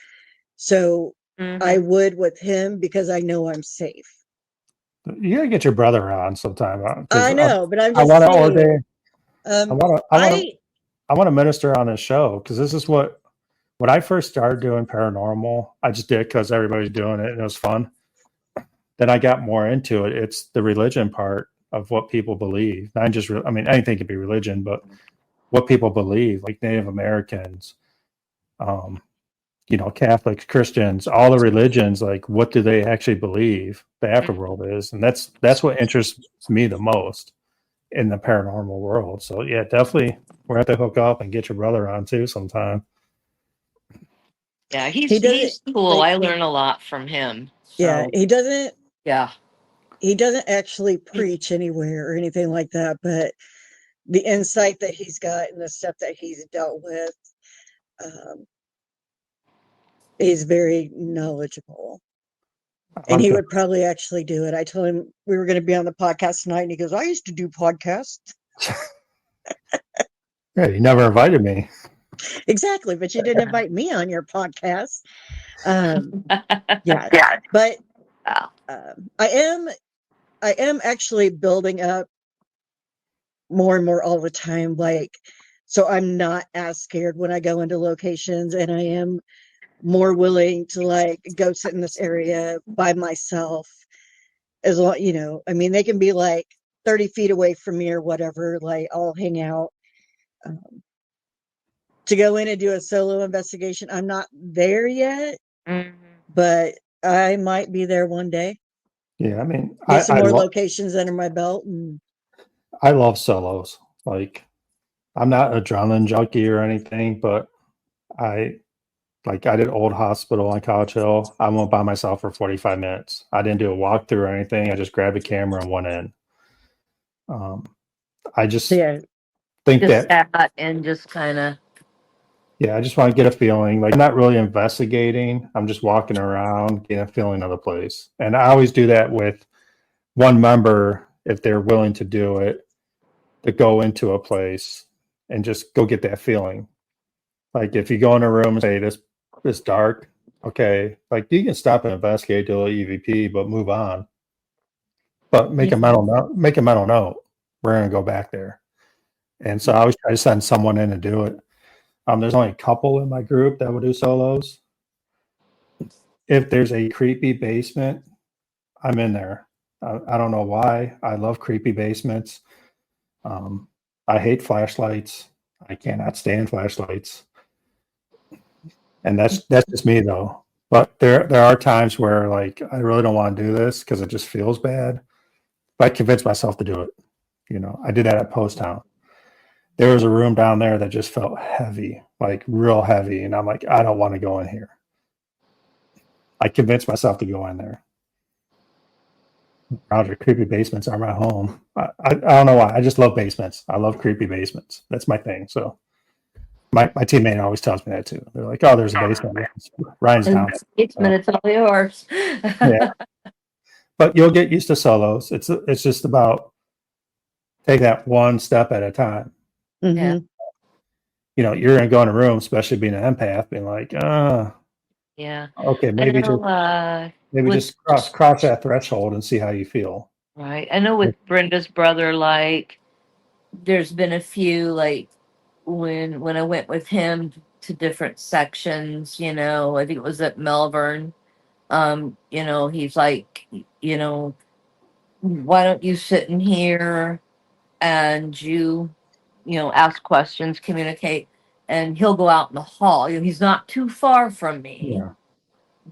So I would with him because I know I'm safe. You gotta get your brother on sometime. I know, but I'm I just want to saying. ordain. I want to minister on a show because this is what when I first started doing paranormal, I just did because everybody's doing it and it was fun. Then I got more into it. It's the religion part of what people believe. Not just, I mean, anything could be religion, but what people believe, like Native Americans, you know, Catholics, Christians, all the religions, like what do they actually believe the afterworld is? And that's what interests me the most in the paranormal world. So yeah, definitely we're going to hook up and get your brother on too sometime. Yeah, he's cool. Like, I learn a lot from him. So, yeah, he doesn't actually preach anywhere or anything like that, but the insight that he's got and the stuff that he's dealt with, he's very knowledgeable. And he would probably actually do it. I told him we were going to be on the podcast tonight, and he goes, I used to do podcasts. Yeah, you never invited me. Exactly, but you didn't invite me on your podcast. Yeah, but I am actually building up more and more all the time. Like, so I'm not as scared when I go into locations, and I am more willing to like go sit in this area by myself. As long, you know, I mean, they can be like 30 feet away from me or whatever. Like, I'll hang out. To go in and do a solo investigation, I'm not there yet, but I might be there one day. Yeah, I mean, Get some more locations under my belt. And I love solos. Like, I'm not adrenaline junkie or anything, but I did Old Hospital on College Hill. I went by myself for 45 minutes. I didn't do a walkthrough or anything. I just grabbed a camera and went in. I just think that and just kind of. Yeah, I just want to get a feeling. Like, I'm not really investigating. I'm just walking around, getting a feeling of the place. And I always do that with one member if they're willing to do it, to go into a place and just go get that feeling. Like if you go in a room and say this dark, okay, like you can stop and investigate, do a little EVP, but move on. But make a mental note. Make a mental note. We're gonna go back there. And so I always try to send someone in to do it. There's only a couple in my group that will do solos. If there's a creepy basement, I'm in there. I don't know why. I love creepy basements. I hate flashlights. I cannot stand flashlights. And that's just me though. But there are times where like I really don't want to do this because it just feels bad. But I convince myself to do it. You know, I did that at Post Town. There was a room down there that just felt heavy, like real heavy. And I'm like, I don't want to go in here. I convinced myself to go in there. Roger, creepy basements are my home. I don't know why. I just love basements. I love creepy basements. That's my thing. So my teammate always tells me that too. They're like, oh, there's a basement. Ryan's down. Basement, it's all yours. Yeah. But you'll get used to solos. It's just about take that one step at a time. Yeah. You know, you're gonna go in a room, especially being an empath, being like, yeah. Okay, maybe just cross that threshold and see how you feel. Right. I know with Brenda's brother, like there's been a few like when I went with him to different sections, you know, I think it was at Melbourne. You know, he's like, you know, why don't you sit in here and you know, ask questions, communicate, and he'll go out in the hall. You know, he's not too far from me, Yeah.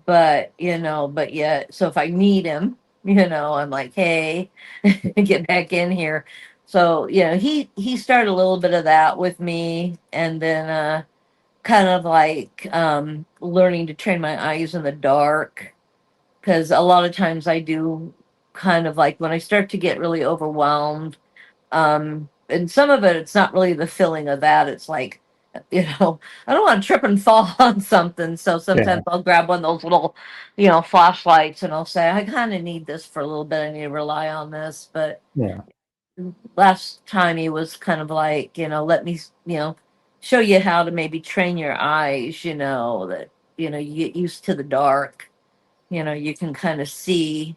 but you know, but yet, so if I need him, you know, I'm like, hey, get back in here. So, you know, he started a little bit of that with me, and then kind of like learning to train my eyes in the dark, because a lot of times I do kind of like when I start to get really overwhelmed, and some of it, it's not really the feeling of that. It's like, you know, I don't want to trip and fall on something. So Yeah. sometimes I'll grab one of those little, you know, flashlights, and I'll say, I kind of need this for a little bit. I need to rely on this. But Yeah. last time he was kind of like, you know, let me, you know, show you how to maybe train your eyes, you know, that, you know, you get used to the dark, you know, you can kind of see,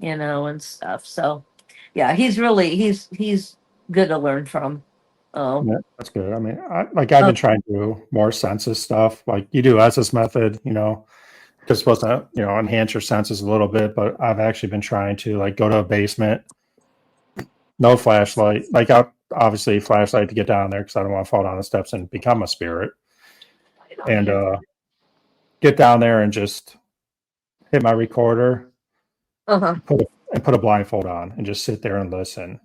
you know, and stuff. So yeah, he's good to learn from. Oh, Yeah, that's good. I mean, I've oh, been trying to do more senses stuff. Like you do S's method, you know, because it's supposed to, you know, enhance your senses a little bit. But I've actually been trying to like go to a basement, no flashlight. Like I obviously flashlight to get down there because I don't want to fall down the steps and become a spirit. And get down there and just hit my recorder, uh-huh. put a blindfold on, and just sit there and listen,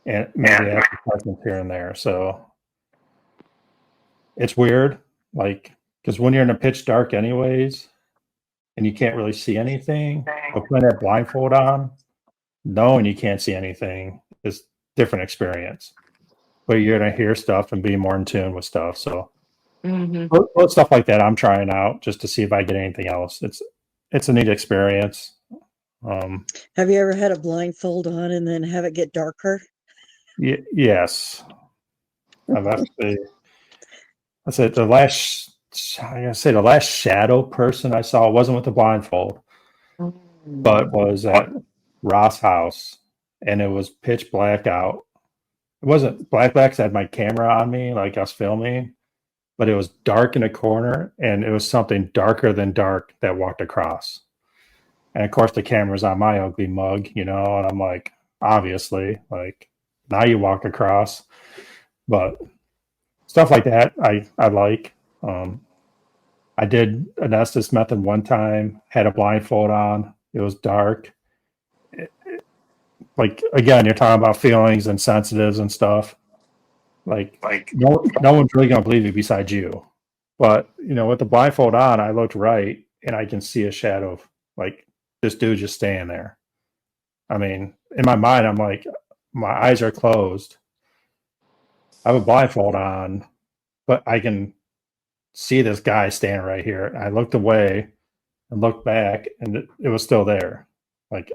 and maybe ask questions here and there. So it's weird, like because when you're in a pitch dark, anyways, and you can't really see anything, but putting that blindfold on, knowing you can't see anything is different experience. But you're gonna hear stuff and be more in tune with stuff. So Hmm. stuff like that, I'm trying out just to see if I get anything else. It's a neat experience. Um, Have you ever had a blindfold on and then have it get darker? yes, I've actually. I said the last. I gotta say the last shadow person I saw wasn't with the blindfold, but was at Ross House, and it was pitch black out. It wasn't black black 'cause I had my camera on me, like I was filming, but it was dark in a corner, and it was something darker than dark that walked across. And of course, the camera's on my ugly mug, you know, and I'm like, obviously, like now you walk across, but stuff like that, I like. Um, I did an Estes method one time, had a blindfold on. It was dark. Like again, you're talking about feelings and sensitives and stuff. Like no one's really gonna believe you besides you. But you know, with the blindfold on, I looked right and I can see a shadow of like this dude just staying there. I mean, in my mind, I'm like, my eyes are closed. I have a blindfold on, but I can see this guy standing right here. I looked away and looked back, and it was still there. Like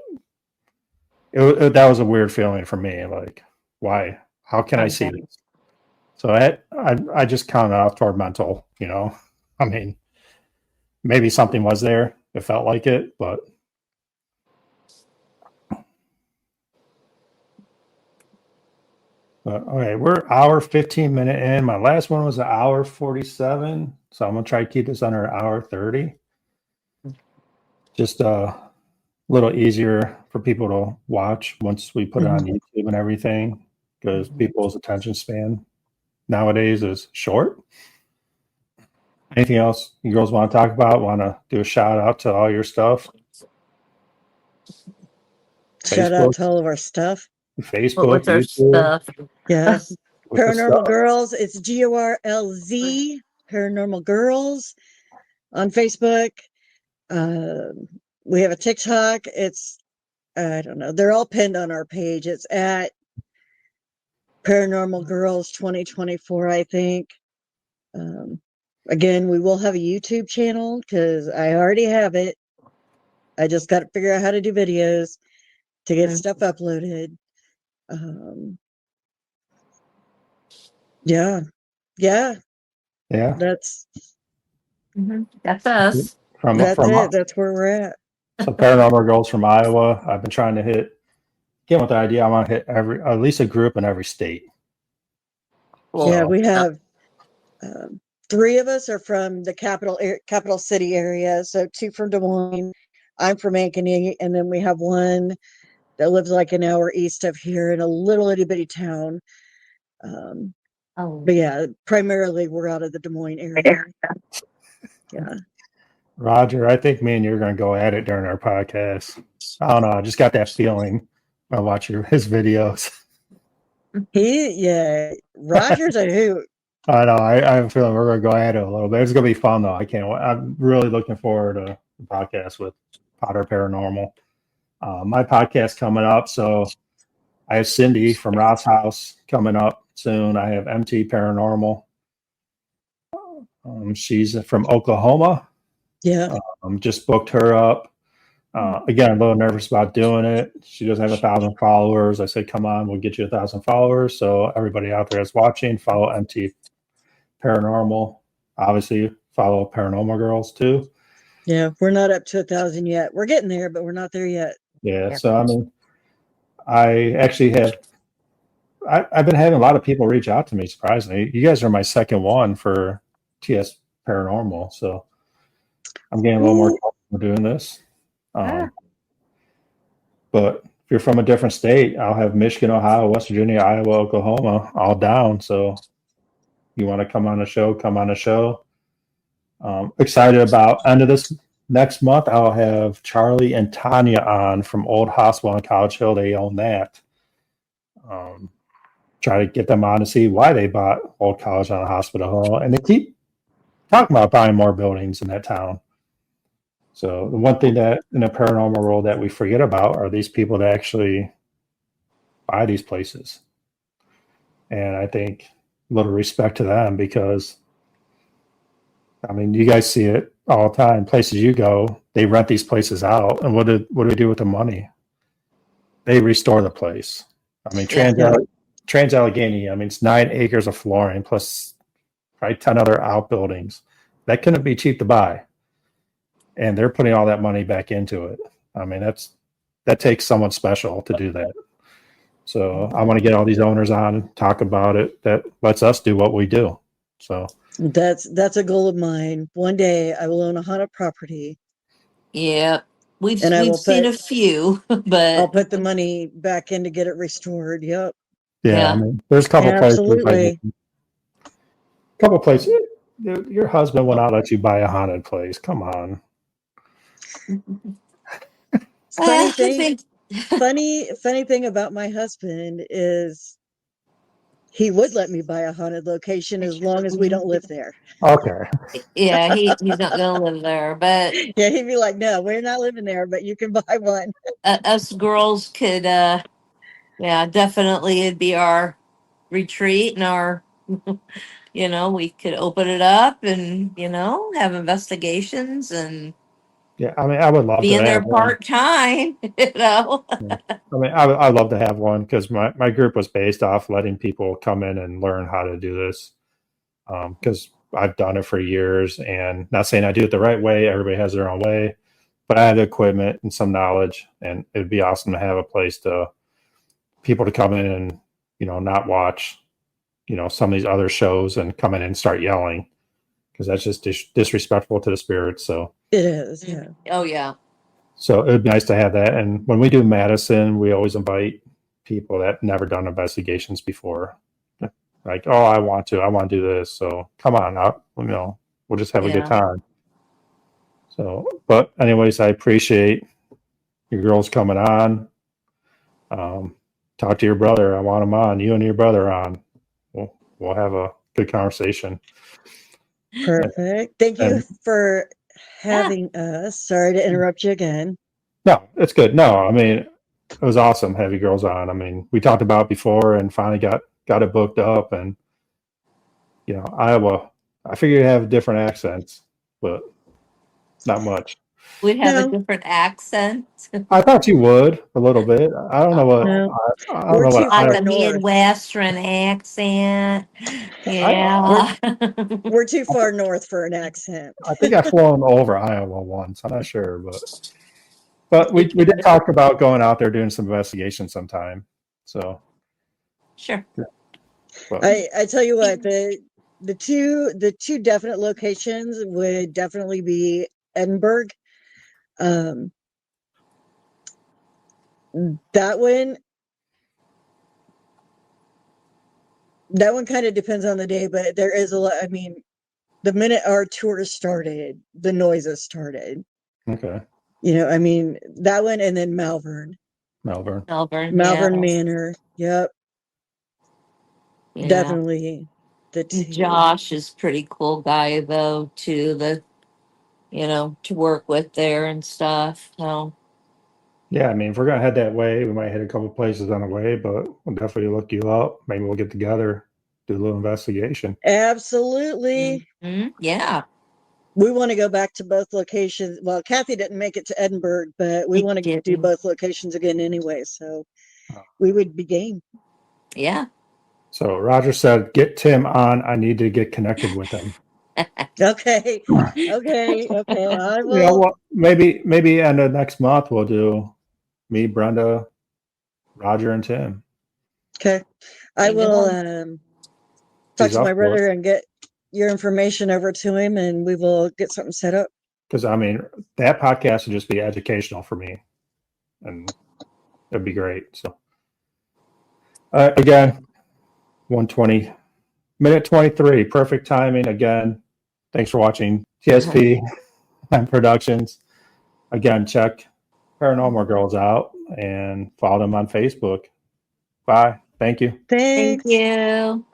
that was a weird feeling for me. Like, why? How can I see this? So I just counted off toward mental. You know, I mean, maybe something was there. It felt like it, but okay, we're hour 15 minute in. My last one was an hour 47, so I'm gonna try to keep this under an hour 30. Just a little easier for people to watch once we put it on YouTube and everything, because people's attention span nowadays is short. Anything else you girls want to talk about? Want to do a shout out to all your stuff? Shout out Facebook, to all of our stuff. What Facebook, was our YouTube, stuff? Yes. with the Paranormal stuff. Girls. It's GORLZ, Paranormal Girls on Facebook. We have a TikTok. It's, I don't know. They're all pinned on our page. It's at Paranormal Gurlz 2024, I think. Um, again, we will have a YouTube channel because I already have it. I just got to figure out how to do videos to get stuff uploaded. Yeah, yeah, Yeah, that's That's us. from that's it. That's where we're at. so Paranormal Girls from Iowa. I've been trying to get with the idea. I want to hit at least a group in every state. Yeah, we have 3 of us are from the capital city area. So 2 from Des Moines. I'm from Ankeny, and then we have one that lives like an hour east of here in a little itty bitty town. But yeah, primarily we're out of the Des Moines area. Yeah. Roger, I think me and you are going to go at it during our podcast. I don't know. I just got that feeling. I watch his videos. Roger's a hoot. I know. I have a feeling we're going to go at it a little bit. It's going to be fun, though. I'm really looking forward to the podcast with Potter Paranormal. My podcast coming up. So I have Cindy from Ross House coming up soon. I have MT Paranormal. She's from Oklahoma. Yeah. Just booked her up. Again, I'm a little nervous about doing it. She doesn't have 1,000 followers. I said, come on, we'll get you 1,000 followers. So everybody out there that's watching, follow MT Paranormal. Obviously, follow Paranormal Gurlz too. Yeah, we're not up to 1,000 yet. We're getting there, but we're not there yet. Yeah. So, I mean, I actually I've been having a lot of people reach out to me, surprisingly. You guys are my second one for TS Paranormal. So I'm getting a little more comfortable doing this. But if you're from a different state, I'll have Michigan, Ohio, West Virginia, Iowa, Oklahoma all down. So you want to come on the show, come on the show. Excited about end of this next month. I'll have Charlie and Tanya on from Old Hospital on College Hill. They own that. Try to get them on to see why they bought Old College on Hospital Hill. And they keep talking about buying more buildings in that town. So the one thing that in the paranormal world that we forget about are these people that actually buy these places. And I think a little respect to them because, I mean, you guys see it all the time. Places you go, they rent these places out. And what do they do with the money? They restore the place. I mean, Trans-Allegheny, I mean, it's 9 acres of flooring plus probably 10 other outbuildings. That couldn't be cheap to buy. And they're putting all that money back into it. I mean, that takes someone special to do that. So I want to get all these owners on, talk about it. That lets us do what we do. So that's a goal of mine. One day I will own a haunted property. Yeah, we've seen a few, but I'll put the money back in to get it restored. Yep. Yeah. I mean, there's a couple Absolutely. places. Your husband will not let you buy a haunted place. Come on. Funny thing about my husband is he would let me buy a haunted location as long as we don't live there. Okay. Yeah, he's not gonna live there, but yeah, he'd be like, "No, we're not living there, but you can buy one." Us girls could, definitely it'd be our retreat and our, we could open it up and have investigations and Yeah, I mean, I would love be to in there have one. part time. Yeah. I mean, I'd love to have one because my group was based off letting people come in and learn how to do this. Because I've done it for years, and not saying I do it the right way. Everybody has their own way, but I have the equipment and some knowledge, and it'd be awesome to have a place to people to come in and not watch some of these other shows and come in and start yelling because that's just disrespectful to the spirits. So it is. Yeah. Oh yeah. So it would be nice to have that. And when we do Madison, we always invite people that never done investigations before. Like, oh, I want to do this. So come on out, we'll just have a good time. So, but anyways, I appreciate your girls coming on. Talk to your brother. I want him on. You and your brother on. We'll have a good conversation. Perfect. Thank you for having us. Sorry to interrupt you again. No, it's good. No, I mean, it was awesome having you girls on. I mean, we talked about it before and finally got it booked up. And, Iowa, I figure you have different accents, but not much. We'd have a different accent. I thought you would a little bit. I don't know what. No. I don't know what. Like a Midwestern accent. Yeah. We're too far north for an accent. I think I've flown over Iowa once. I'm not sure, but we did talk about going out there doing some investigation sometime. So sure. But I tell you what, the two definite locations would definitely be Edinburgh. Um, that one kind of depends on the day, but there is a lot. I mean, the minute our tour started, the noises started. okay, I mean, that one, and then Malvern. Melbourne. Malvern Manor. Yep, Yeah. definitely the two. Josh is pretty cool guy though, too, to work with there and stuff. So Yeah, I mean, if we're gonna head that way, we might hit a couple places on the way, but we'll definitely look you up. Maybe we'll get together, do a little investigation. Absolutely. yeah. We want to go back to both locations. Well, Kathy didn't make it to Edinburgh, but we It want to do didn't. both locations again anyway. So Uh, we would be game. Yeah. So Roger said, "Get Tim on. I need to get connected with him." Okay. Okay. I You know, will. well, maybe end of next month we'll do me, Brenda, Roger, and Tim. Okay. I Amen. will talk He's to up my for it brother and get your information over to him, and we will get something set up. because I mean that podcast would just be educational for me, and it'd be great. So again, 120 minute 23, perfect timing. Again, thanks for watching TSP Productions. Again, check Paranormal Gurlz out and follow them on Facebook. Bye. Thank you. Thank Thanks. you.